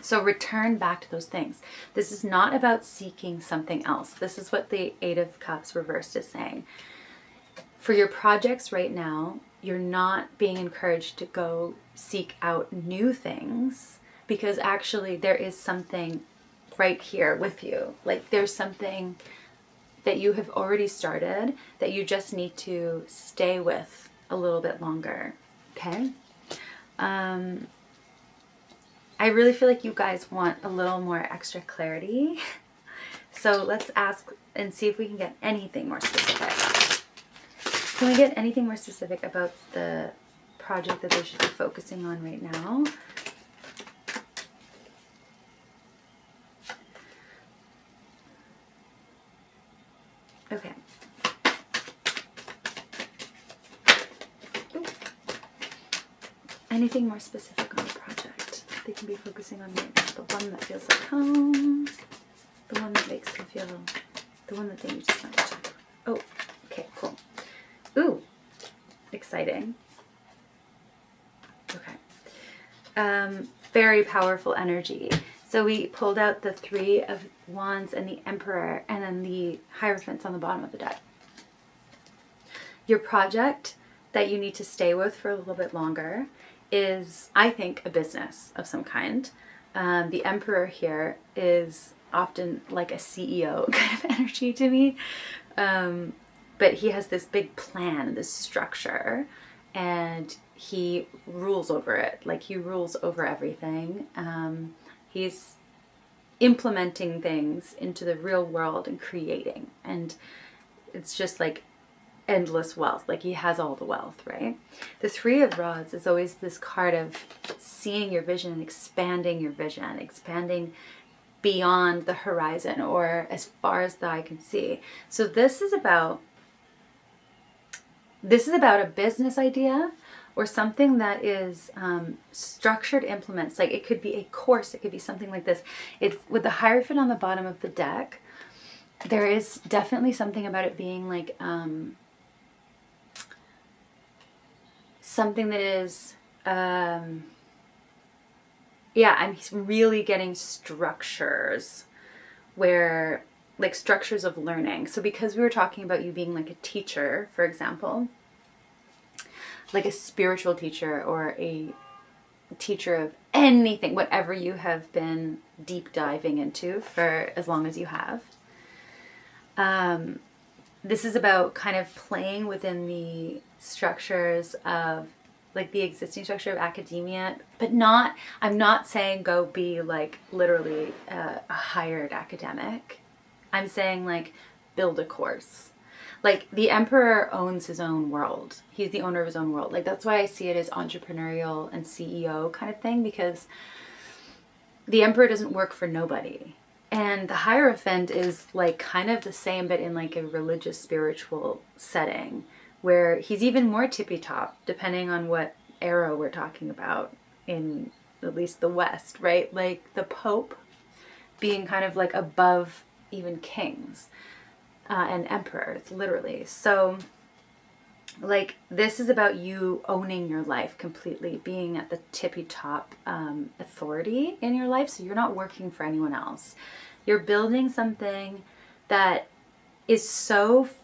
So return back to those things. This is not about seeking something else. This is what the 8 of Cups reversed is saying. For your projects right now, you're not being encouraged to go seek out new things, because actually there is something right here with you. Like there's something that you have already started that you just need to stay with a little bit longer. Okay? I really feel like you guys want a little more extra clarity. So let's ask and see if we can get anything more specific. Can we get anything more specific about the project that they should be focusing on right now? Okay. Ooh. Anything more specific on the project they can be focusing on right now? The one that feels like home, the one that makes them feel, the one that they just want to check. Oh, okay, cool. Ooh, exciting. Okay. Very powerful energy. So we pulled out the 3 of Wands and the Emperor, and then the Hierophants on the bottom of the deck. Your project that you need to stay with for a little bit longer is, I think, a business of some kind. The Emperor here is often like a CEO kind of energy to me. But he has this big plan, this structure, and he rules over it. Like he rules over everything. He's implementing things into the real world and creating. And it's just like endless wealth. Like he has all the wealth, right? The 3 of Rods is always this card of seeing your vision and expanding your vision, expanding beyond the horizon or as far as the eye can see. So this is about a business idea or something that is structured implements. Like it could be a course, it could be something like this. It's with the Hierophant on the bottom of the deck. There is definitely something about it being like something that is I'm really getting structures where, like structures of learning. So because we were talking about you being like a teacher, for example, like a spiritual teacher or a teacher of anything, whatever you have been deep diving into for as long as you have. This is about kind of playing within the structures of like the existing structure of academia, but I'm not saying go be like literally a hired academic. I'm saying like build a course. Like the emperor owns his own world. He's the owner of his own world. Like that's why I see it as entrepreneurial and CEO kind of thing, because the emperor doesn't work for nobody. And the Hierophant is like kind of the same, but in like a religious, spiritual setting, where he's even more tippy top, depending on what era we're talking about in at least the West, right? Like the Pope being kind of like above even kings and emperors, literally. So like this is about you owning your life completely, being at the tippy top authority in your life. So you're not working for anyone else. You're building something that is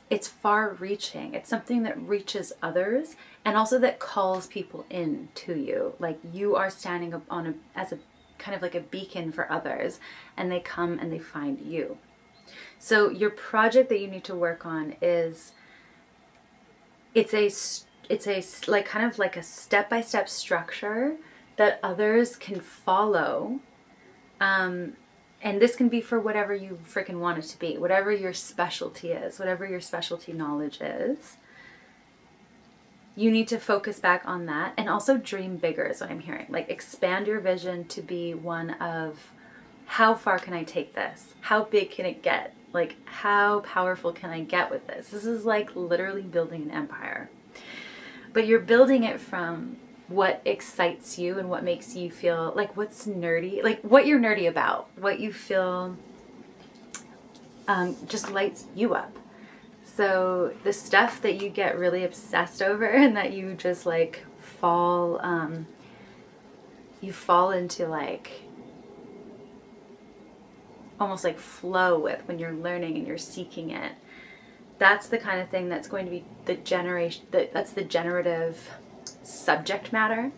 it's far reaching. It's something that reaches others, and also that calls people in to you. Like you are standing up as a kind of like a beacon for others, and they come and they find you. So your project that you need to work on is, it's a like kind of like a step-by-step structure that others can follow. And this can be for whatever you freaking want it to be, whatever your specialty is, whatever your specialty knowledge is. You need to focus back on that, and also dream bigger is what I'm hearing. Like expand your vision to be one of, how far can I take this? How big can it get? Like how powerful can I get with this? This is like literally building an empire. But you're building it from what excites you and what makes you feel like, what's nerdy, like what you're nerdy about, what you feel just lights you up. So the stuff that you get really obsessed over and that you just like fall into like almost like flow with when you're learning and you're seeking it. That's the kind of thing that's going to be that's the generative subject matter.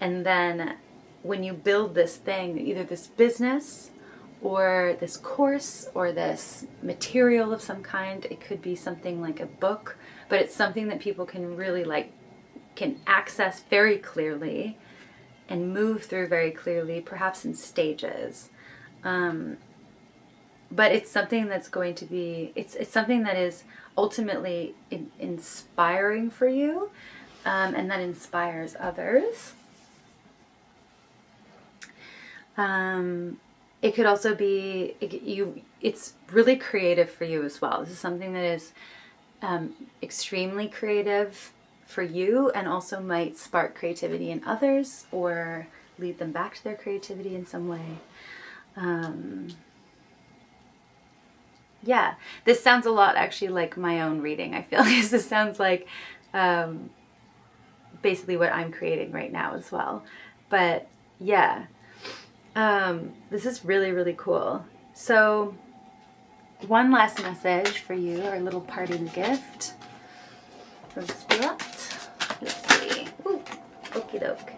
And then when you build this thing, either this business or this course or this material of some kind, it could be something like a book, but it's something that people can really like, can access very clearly and move through very clearly, perhaps in stages. But it's something that's going to be, it's something that is ultimately inspiring for you, and that inspires others. It could also be, it's really creative for you as well. This is something that is extremely creative for you, and also might spark creativity in others or lead them back to their creativity in some way. Yeah, this sounds a lot actually like my own reading. I feel like this sounds like basically what I'm creating right now as well. But yeah, this is really, really cool. So one last message for you, our little parting gift from Spirit. Let's see. Ooh, okie doke.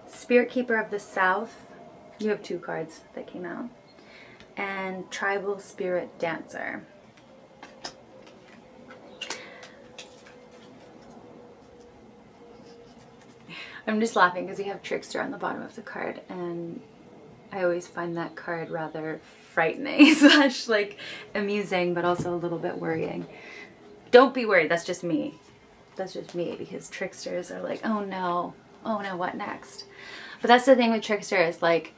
Spirit Keeper of the South. You have 2 cards that came out. And Tribal Spirit Dancer. I'm just laughing because we have Trickster on the bottom of the card, and I always find that card rather frightening / like amusing, but also a little bit worrying. Don't be worried, that's just me. That's just me, because tricksters are like, oh no, what next? But that's the thing with Trickster, is like,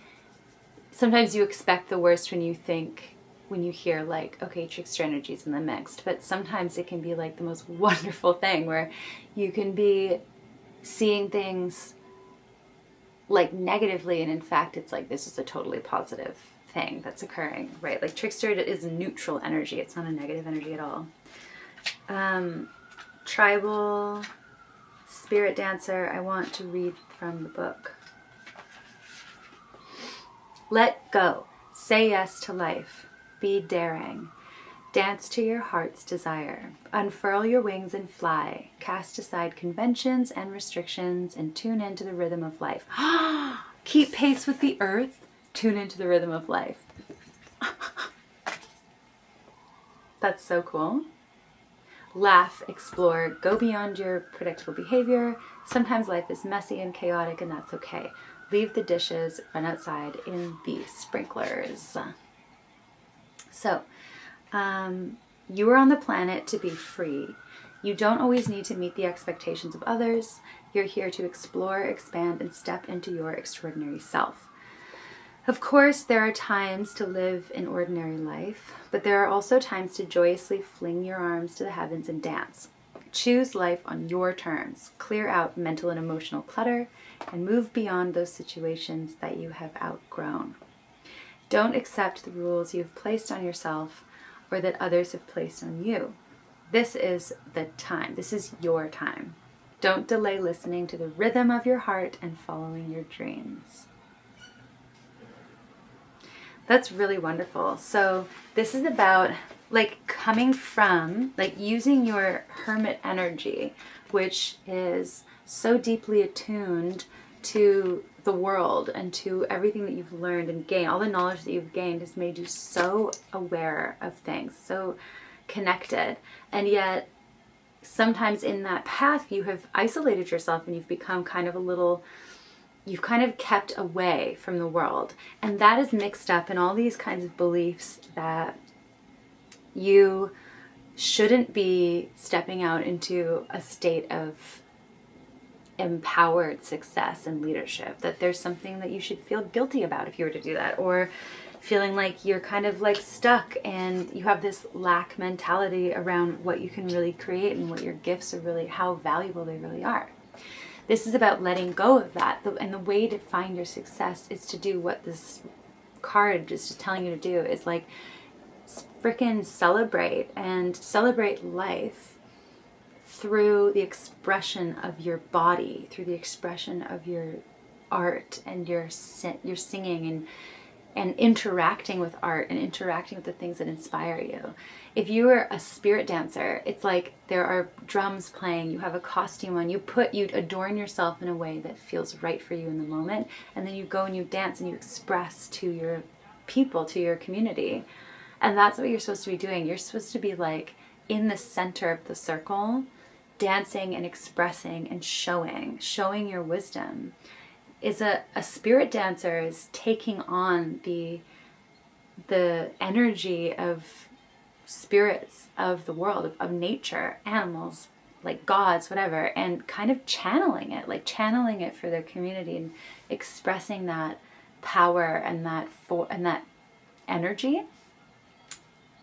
sometimes you expect the worst when you hear like, okay, trickster energy's in the mix, but sometimes it can be like the most wonderful thing, where you can be seeing things like negatively, and in fact it's like, this is a totally positive thing that's occurring, right? Like trickster is neutral energy, it's not a negative energy at all. Tribal Spirit Dancer, I want to read from the book. Let go. Say yes to life. Be daring. Dance to your heart's desire. Unfurl your wings and fly. Cast aside conventions and restrictions and tune into the rhythm of life. Keep pace with the earth. Tune into the rhythm of life. That's so cool. Laugh, explore, go beyond your predictable behavior. Sometimes life is messy and chaotic, and that's okay. Leave the dishes, run outside in the sprinklers. So, you are on the planet to be free. You don't always need to meet the expectations of others. You're here to explore, expand, and step into your extraordinary self. Of course, there are times to live an ordinary life, but there are also times to joyously fling your arms to the heavens and dance. Choose life on your terms. Clear out mental and emotional clutter and move beyond those situations that you have outgrown. Don't accept the rules you've placed on yourself or that others have placed on you. This is the time. This is your time. Don't delay listening to the rhythm of your heart and following your dreams. That's really wonderful. So this is about like coming from, like using your hermit energy, which is so deeply attuned to the world and to everything that you've learned and gained. All the knowledge that you've gained has made you so aware of things, so connected. And yet sometimes in that path you have isolated yourself and you've become kind of you've kind of kept away from the world. And that is mixed up in all these kinds of beliefs that you shouldn't be stepping out into a state of empowered success and leadership, that there's something that you should feel guilty about if you were to do that, or feeling like you're kind of like stuck and you have this lack mentality around what you can really create and what your gifts are really, how valuable they really are. This is about letting go of that. And the way to find your success is to do what this card is just telling you to do, is like freaking celebrate life through the expression of your body, through the expression of your art and your singing and interacting with art and interacting with the things that inspire you. If you are a spirit dancer, it's like there are drums playing, you have a costume on, you adorn yourself in a way that feels right for you in the moment, and then you go and you dance and you express to your people, to your community. And that's what you're supposed to be doing. You're supposed to be like in the center of the circle, dancing and expressing and showing your wisdom. Is a spirit dancer is taking on the energy of spirits of the world, of nature, animals, like gods, whatever, and kind of channeling it for their community and expressing that power and that energy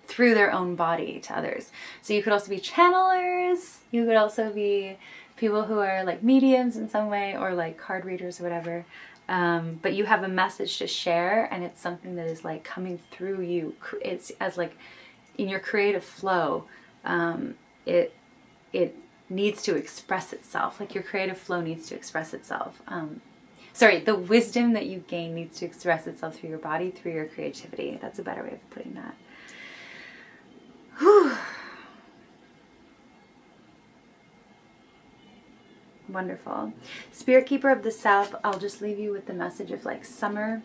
through their own body to others. So you could also be channelers, you could also be people who are like mediums in some way, or like card readers or whatever. But you have a message to share, and it's something that is like coming through you. It's as like in your creative flow, it needs to express itself. Like your creative flow needs to express itself. The wisdom that you gain needs to express itself through your body, through your creativity. That's a better way of putting that. Whew. Wonderful. Spirit Keeper of the South, I'll just leave you with the message of like summer,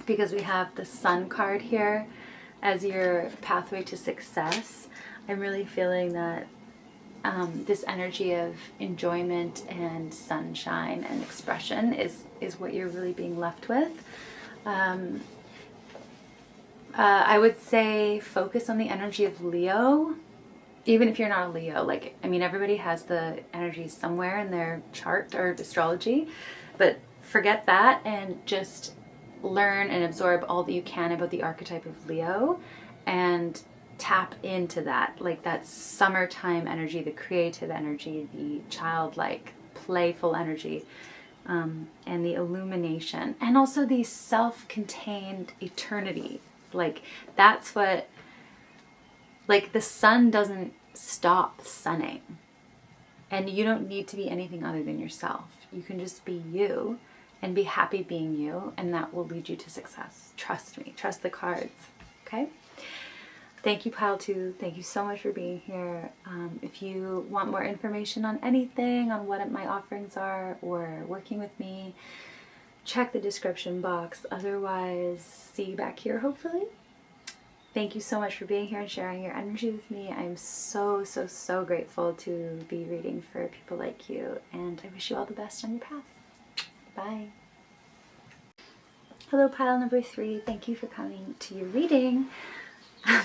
because we have the Sun card here as your pathway to success. I'm really feeling that this energy of enjoyment and sunshine and expression is what you're really being left with. I would say focus on the energy of Leo, even if you're not a Leo. Everybody has the energy somewhere in their chart or astrology, but forget that and just learn and absorb all that you can about the archetype of Leo and tap into that, like that summertime energy, the creative energy, the childlike, playful energy, and the illumination, and also the self-contained eternity. Like that's what, like the sun doesn't stop sunning, and you don't need to be anything other than yourself. You can just be you and be happy being you, and that will lead you to success. Trust me, trust the cards. Okay, Thank you, Pile 2. Thank you so much for being here. If you want more information on anything, on what my offerings are, or working with me, check the description box. Otherwise, see you back here, hopefully. Thank you so much for being here and sharing your energy with me. I'm so, so, so grateful to be reading for people like you, and I wish you all the best on your path. Bye. Hello, pile number 3. Thank you for coming to your reading.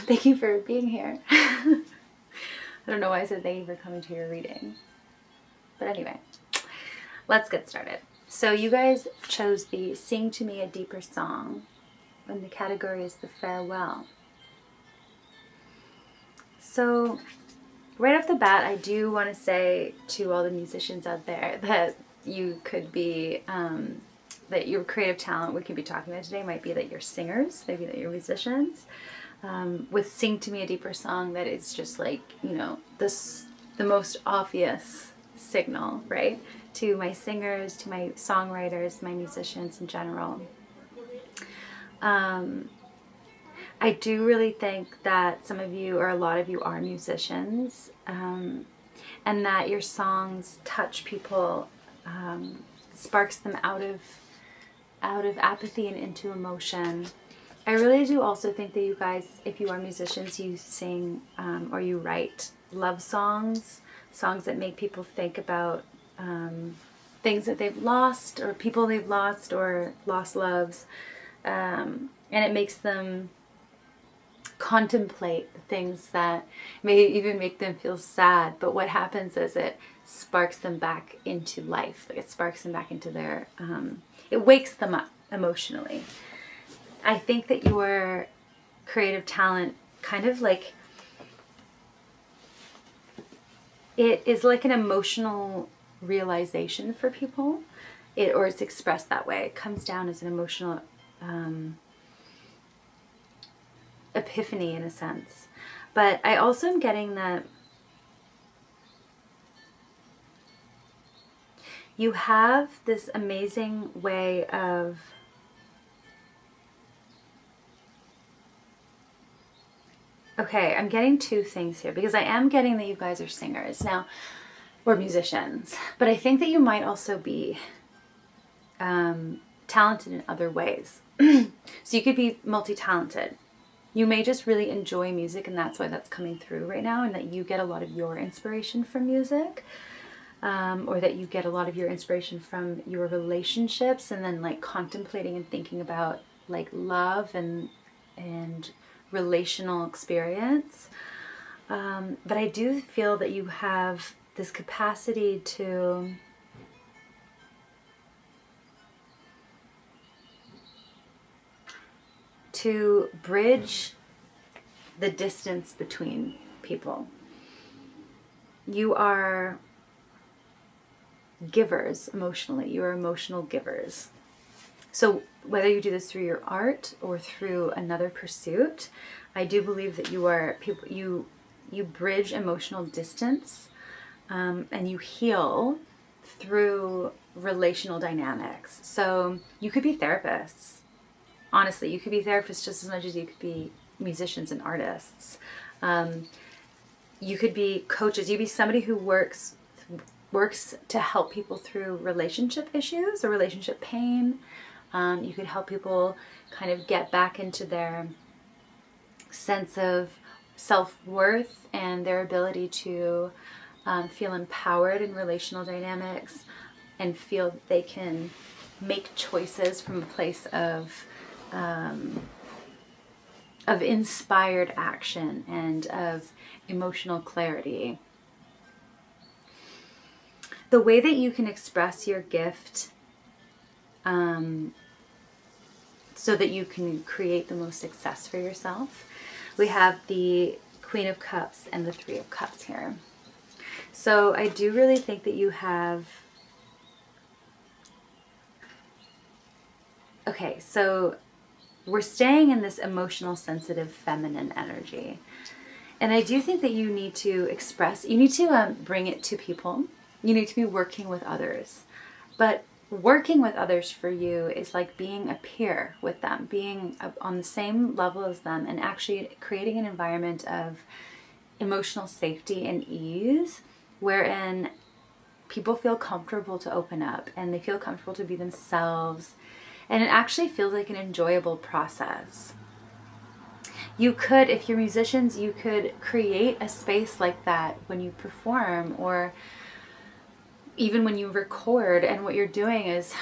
Thank you for being here. I don't know why I said thank you for coming to your reading. But anyway, let's get started. So you guys chose the Sing to Me a Deeper Song, and the category is the Farewell. So right off the bat, I do want to say to all the musicians out there that you could be, that your creative talent we could be talking about today might be that you're singers, maybe that you're musicians. With Sing to Me a Deeper Song, that is just like, you know, the most obvious signal, right? To my singers, to my songwriters, my musicians in general. I do really think that some of you, or a lot of you, are musicians, and that your songs touch people, sparks them out of apathy and into emotion. I really do also think that you guys, if you are musicians, you sing or you write love songs, songs that make people think about things that they've lost, or people they've lost, or lost loves, and it makes them contemplate the things that may even make them feel sad. But what happens is it sparks them back into life. Like, it sparks them back into their, it wakes them up emotionally. I think that your creative talent kind of like, it is like an emotional realization for people, or it's expressed that way. It comes down as an emotional epiphany in a sense. But I also am getting that you have this amazing way of okay, I'm getting two things here, because I am getting that you guys are singers now, or musicians, but I think that you might also be talented in other ways. So you could be multi-talented. You may just really enjoy music, and that's why that's coming through right now, and that you get a lot of your inspiration from music, or that you get a lot of your inspiration from your relationships, and then like contemplating and thinking about like love and relational experience. But I do feel that you have this capacity to bridge the distance between people. You are givers emotionally. You are emotional givers. So whether you do this through your art or through another pursuit, I do believe that you are people. You bridge emotional distance, and you heal through relational dynamics. So you could be therapists. Honestly, you could be therapists just as much as you could be musicians and artists. You could be coaches. You could be somebody who works to help people through relationship issues or relationship pain. You could help people kind of get back into their sense of self-worth and their ability to feel empowered in relational dynamics, and feel that they can make choices from a place of inspired action and of emotional clarity. The way that you can express your gift so that you can create the most success for yourself. We have the Queen of Cups and the Three of Cups here. So I do really think that you have... Okay, so we're staying in this emotional, sensitive, feminine energy. And I do think that you need to express, you need to bring it to people. You need to be working with others. But working with others for you is like being a peer with them, being on the same level as them, and actually creating an environment of emotional safety and ease wherein people feel comfortable to open up and they feel comfortable to be themselves, and it actually feels like an enjoyable process. You could, if you're musicians, you could create a space like that when you perform, or even when you record. And what you're doing is,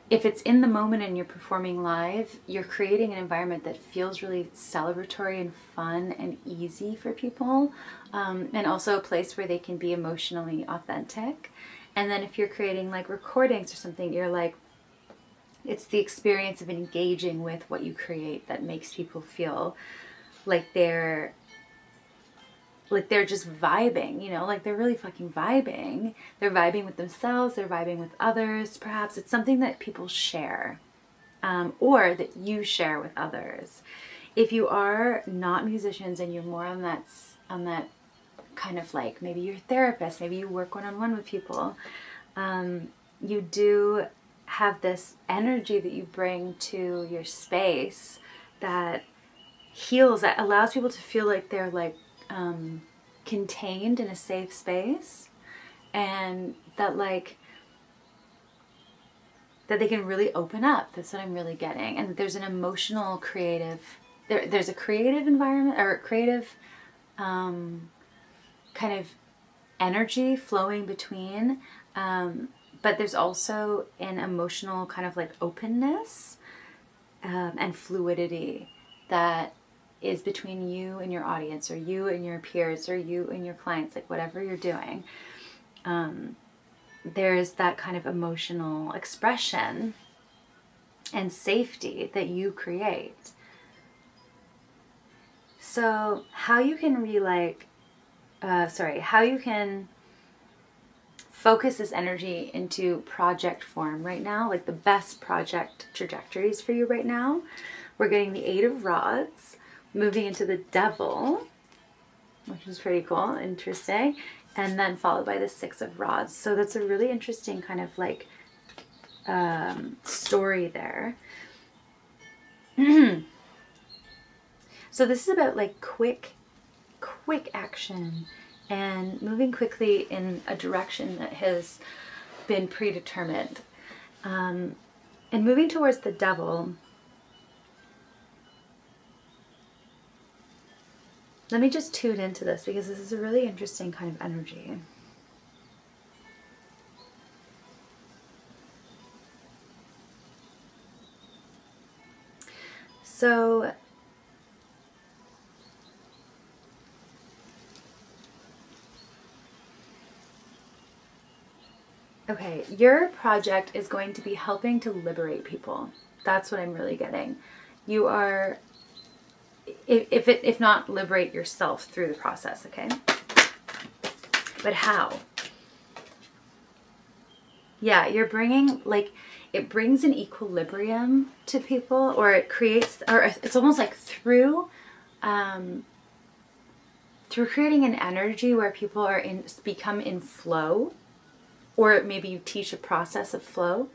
if it's in the moment and you're performing live, you're creating an environment that feels really celebratory and fun and easy for people, and also a place where they can be emotionally authentic. And then if you're creating like recordings or something, you're like, it's the experience of engaging with what you create that makes people feel like they're just vibing, you know, like they're really fucking vibing. They're vibing with themselves, they're vibing with others. Perhaps it's something that people share, or that you share with others. If you are not musicians and you're more on that kind of like, maybe you're a therapist, maybe you work one-on-one with people, you do have this energy that you bring to your space that heals, that allows people to feel like they're like contained in a safe space, and that like that they can really open up. That's what I'm really getting. And there's an emotional creative, there's a creative environment, or a creative kind of energy flowing between, but there's also an emotional kind of like openness and fluidity that is between you and your audience, or you and your peers, or you and your clients, like whatever you're doing. There's that kind of emotional expression and safety that you create. So how you can how you can focus this energy into project form right now, like the best project trajectories for you right now. We're getting the 8 of Rods, moving into the Devil, which is pretty cool, interesting, and then followed by the 6 of Rods. So that's a really interesting kind of like story there. So this is about like quick action and moving quickly in a direction that has been predetermined. And moving towards the Devil, let me just tune into this, because this is a really interesting kind of energy. So okay, your project is going to be helping to liberate people. That's what I'm really getting. You are, if not liberate yourself through the process, okay? But how? Yeah, you're bringing, like, it brings an equilibrium to people, or it creates, or it's almost like through creating an energy where people are become in flow, or maybe you teach a process of flow.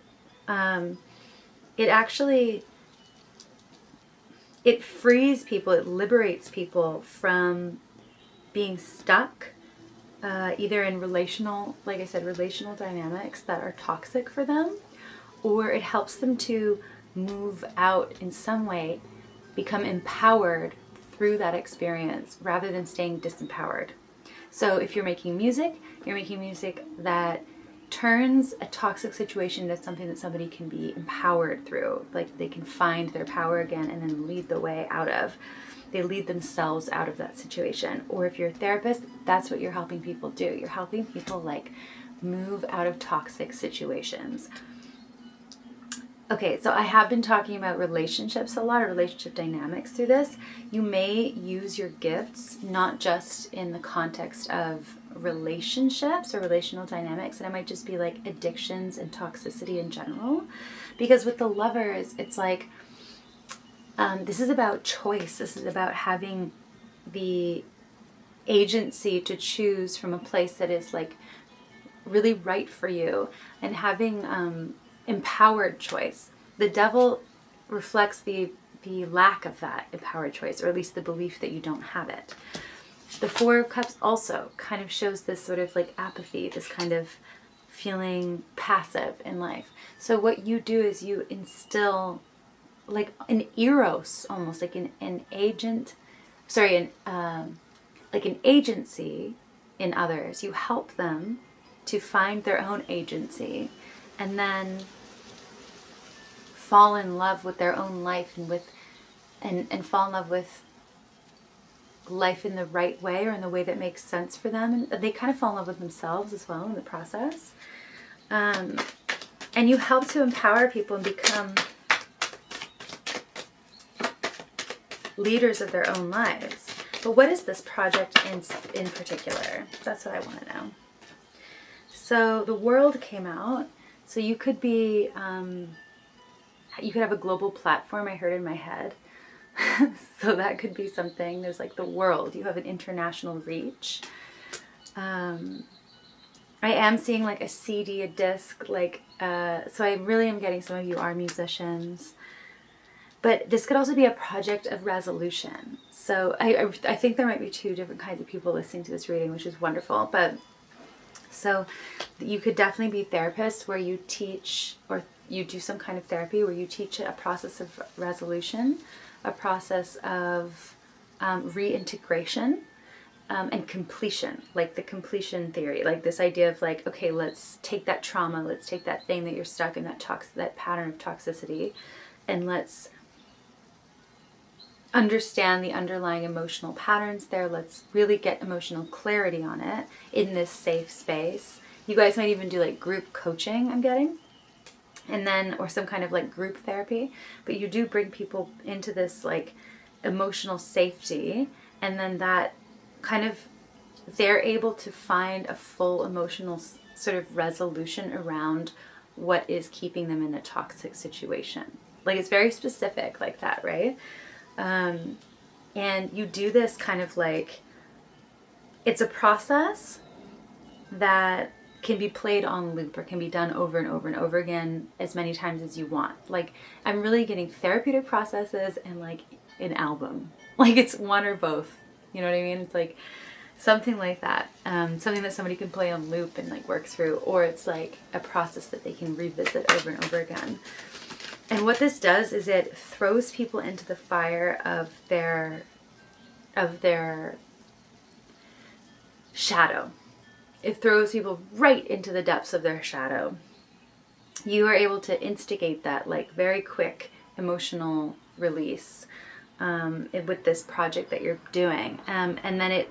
It actually, it frees people, it liberates people from being stuck, either in relational, like I said, relational dynamics that are toxic for them, or it helps them to move out in some way, become empowered through that experience rather than staying disempowered. So if you're making music that turns a toxic situation into something that somebody can be empowered through, like they can find their power again and then lead the way out of. They lead themselves out of that situation. Or if you're a therapist, that's what you're helping people do. You're helping people like move out of toxic situations. Okay, so I have been talking about relationships a lot, or relationship dynamics through this. You may use your gifts not just in the context of relationships or relational dynamics, and it might just be like addictions and toxicity in general. Because with the Lovers, it's like, this is about choice. This is about having the agency to choose from a place that is like really right for you, and having empowered choice. The devil reflects the lack of that empowered choice, or at least the belief that you don't have it. The Four of Cups also kind of shows this sort of like apathy, this kind of feeling passive in life. So what you do is you instill like an eros, almost like an agent, like an agency in others. You help them to find their own agency, and then fall in love with their own life, and fall in love with life in the right way, or in the way that makes sense for them. And they kind of fall in love with themselves as well in the process. And you help to empower people and become leaders of their own lives. But what is this project in particular? That's what I want to know. So the World came out. So you could be, you could have a global platform, I heard in my head. So that could be something. There's like the World. You have an international reach. I am seeing like a CD, a disc, like, so I really am getting some of you are musicians. But this could also be a project of resolution. So I think there might be two different kinds of people listening to this reading, which is wonderful. But so you could definitely be therapists where you teach, or you do some kind of therapy where you teach a process of resolution, a process of reintegration, and completion, like the completion theory, like this idea of like, okay, let's take that trauma, let's take that thing that you're stuck in, that pattern of toxicity, and let's understand the underlying emotional patterns there. Let's really get emotional clarity on it in this safe space. You guys might even do like group coaching, I'm getting, and then, or some kind of like group therapy, but you do bring people into this like emotional safety, and then that kind of, they're able to find a full emotional sort of resolution around what is keeping them in a toxic situation. Like it's very specific like that, right? And you do this kind of like, it's a process that can be played on loop, or can be done over and over and over again as many times as you want. Like I'm really getting therapeutic processes and like an album, like it's one or both, you know what I mean? It's like something like that, something that somebody can play on loop and like work through, or it's like a process that they can revisit over and over again. And what this does is it throws people into the fire of their shadow. It throws people right into the depths of their shadow. You are able to instigate that like very quick emotional release with this project that you're doing. And then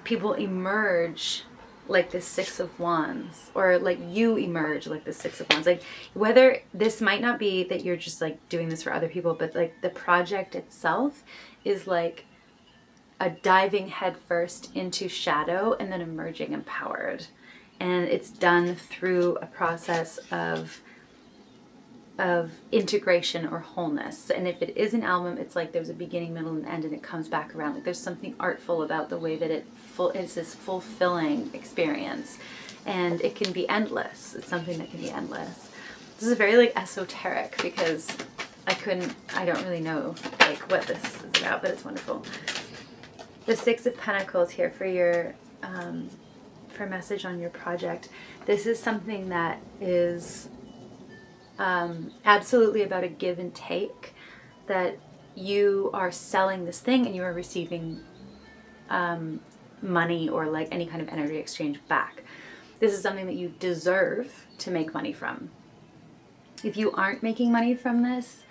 people emerge like the Six of Wands, or like you emerge like the Six of Wands. Like whether this might not be that you're just like doing this for other people, but like the project itself is like a diving headfirst into shadow and then emerging empowered. And it's done through a process of integration or wholeness. And if it is an album, it's like there's a beginning, middle, and end, and it comes back around. Like there's something artful about the way that it's this fulfilling experience, and it can be endless. It's something that can be endless. This is very like esoteric, because I don't really know like what this is about, but it's wonderful. The Six of Pentacles here for your for message on your project. This is something that is absolutely about a give and take, that you are selling this thing and you are receiving money, or like any kind of energy exchange back. This is something that you deserve to make money from. If you aren't making money from this,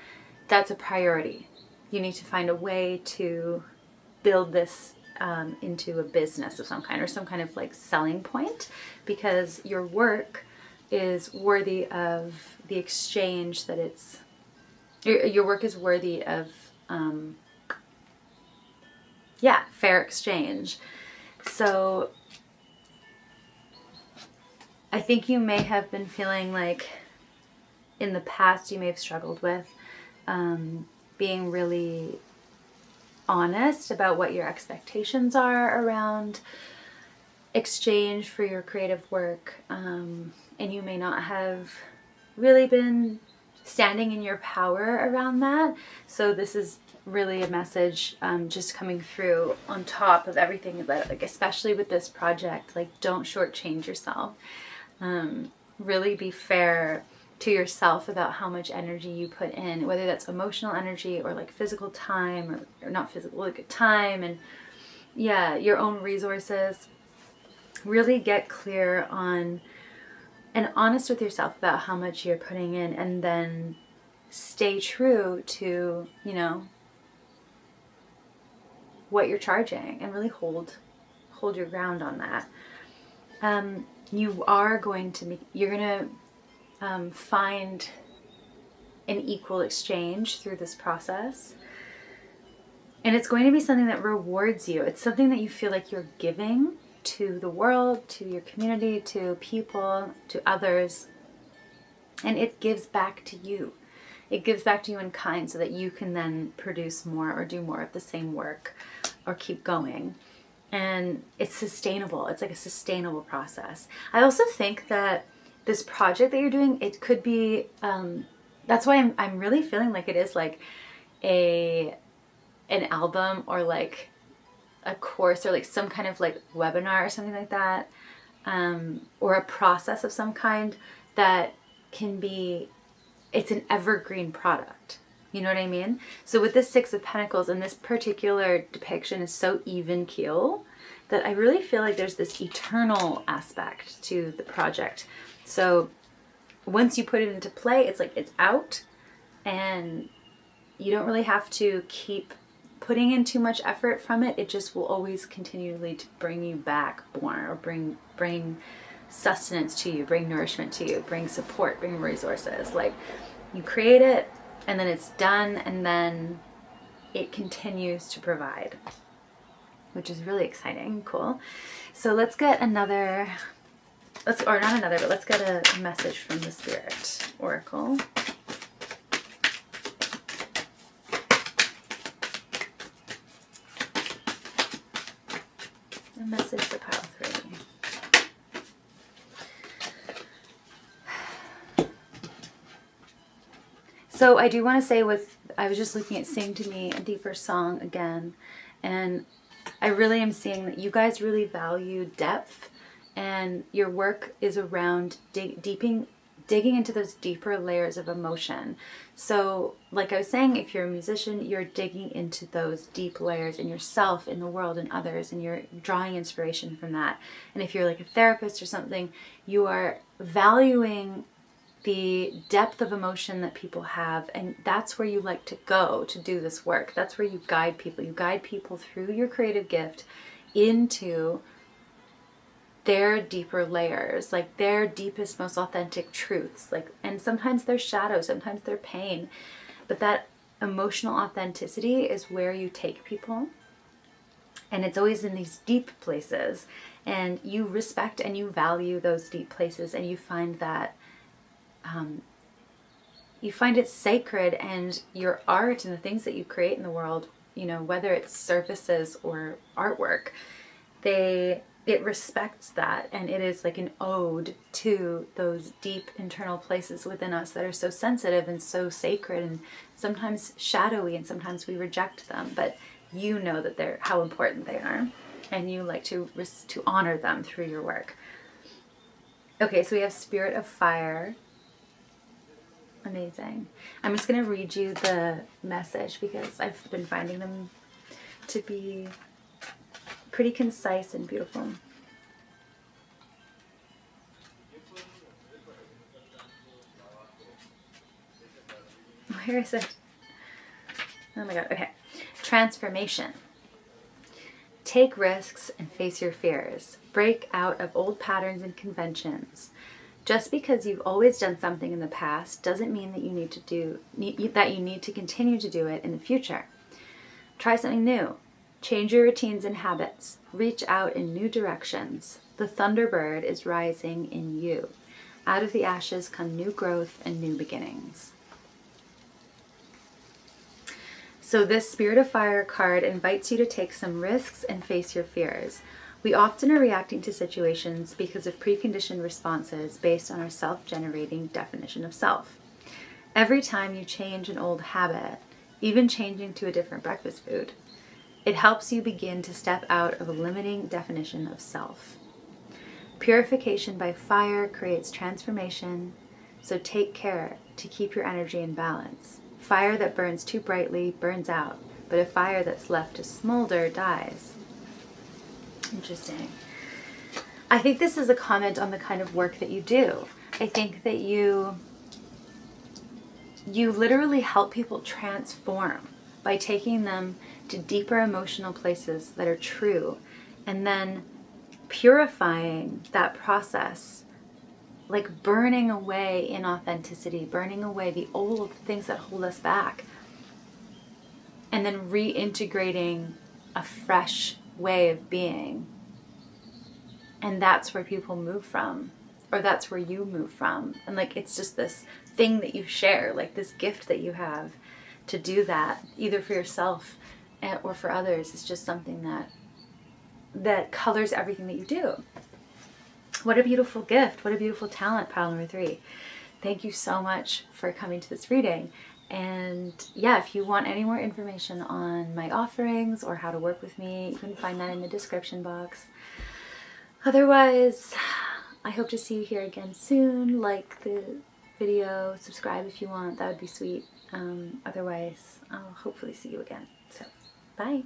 that's a priority. You need to find a way to build this into a business of some kind, or some kind of like selling point, because your work is worthy of the exchange that it's, your work is worthy of fair exchange. So I think you may have been feeling like in the past you may have struggled with being really honest about what your expectations are around exchange for your creative work, and you may not have really been standing in your power around that. So this is really a message just coming through on top of everything that, like, especially with this project, like, don't shortchange yourself. Really be fair to yourself about how much energy you put in, whether that's emotional energy or like physical time, or not physical, like time, and your own resources. Really get clear on and honest with yourself about how much you're putting in, and then stay true to, what you're charging, and really hold your ground on that. You're going to find an equal exchange through this process. And it's going to be something that rewards you. It's something that you feel like you're giving to the world, to your community, to people, to others. And it gives back to you. It gives back to you in kind, so that you can then produce more or do more of the same work or keep going. And it's sustainable. It's like a sustainable process. I also think that this project that you're doing, it could be, that's why I'm really feeling like it is like an album, or like a course, or like some kind of like webinar or something like that, or a process of some kind that can be, it's an evergreen product. You know what I mean? So with this Six of Pentacles, and this particular depiction is so even keel, that I really feel like there's this eternal aspect to the project. So once you put it into play, it's like it's out, and you don't really have to keep putting in too much effort from it. It just will always continually to bring you back more, or bring sustenance to you, bring nourishment to you, bring support, bring resources. Like, you create it, and then it's done, and then it continues to provide, which is really exciting. Cool. So let's get let's get a message from the Spirit Oracle. A message for pile 3. So I do want to say, I was just looking at Sing to Me, a Deeper Song again, and I really am seeing that you guys really value depth, and your work is around digging into those deeper layers of emotion. So like I was saying, if you're a musician, you're digging into those deep layers in yourself, in the world, and others, and you're drawing inspiration from that. And if you're like a therapist or something, you are valuing the depth of emotion that people have, and that's where you like to go to do this work. That's where you guide people. You guide people through your creative gift into their deeper layers, like their deepest, most authentic truths. Like, and sometimes they're shadows, sometimes they're pain, but that emotional authenticity is where you take people, and it's always in these deep places, and you respect and you value those deep places, and you find that you find it sacred, and your art and the things that you create in the world, whether it's services or artwork, it respects that, and it is like an ode to those deep internal places within us that are so sensitive and so sacred, and sometimes shadowy, and sometimes we reject them, but that how important they are, and you like to honor them through your work. Okay, so we have Spirit of Fire. Amazing. I'm just going to read you the message, because I've been finding them to be pretty concise and beautiful. Where is it? Oh my god. Okay. Transformation. Take risks and face your fears. Break out of old patterns and conventions. Just because you've always done something in the past doesn't mean that you need to continue to do it in the future. Try something new. Change your routines and habits. Reach out in new directions. The Thunderbird is rising in you. Out of the ashes come new growth and new beginnings. So this Spirit of Fire card invites you to take some risks and face your fears. We often are reacting to situations because of preconditioned responses based on our self-generating definition of self. Every time you change an old habit, even changing to a different breakfast food, it helps you begin to step out of a limiting definition of self. Purification by fire creates transformation, so take care to keep your energy in balance. Fire that burns too brightly burns out, but a fire that's left to smolder dies. Interesting. I think this is a comment on the kind of work that you do. I think that you literally help people transform by taking them to deeper emotional places that are true, and then purifying that process, like burning away inauthenticity, burning away the old things that hold us back, and then reintegrating a fresh way of being. And that's where people move from, or that's where you move from. And like, it's just this thing that you share, like this gift that you have to do that, either for yourself or for others. It's just something that colors everything that you do. What a beautiful gift. What a beautiful talent, pile number 3. Thank you so much for coming to this reading. And yeah, if you want any more information on my offerings or how to work with me, you can find that in the description box. Otherwise, I hope to see you here again soon. Like the video, subscribe if you want, that would be sweet. Otherwise, I'll hopefully see you again. So, bye.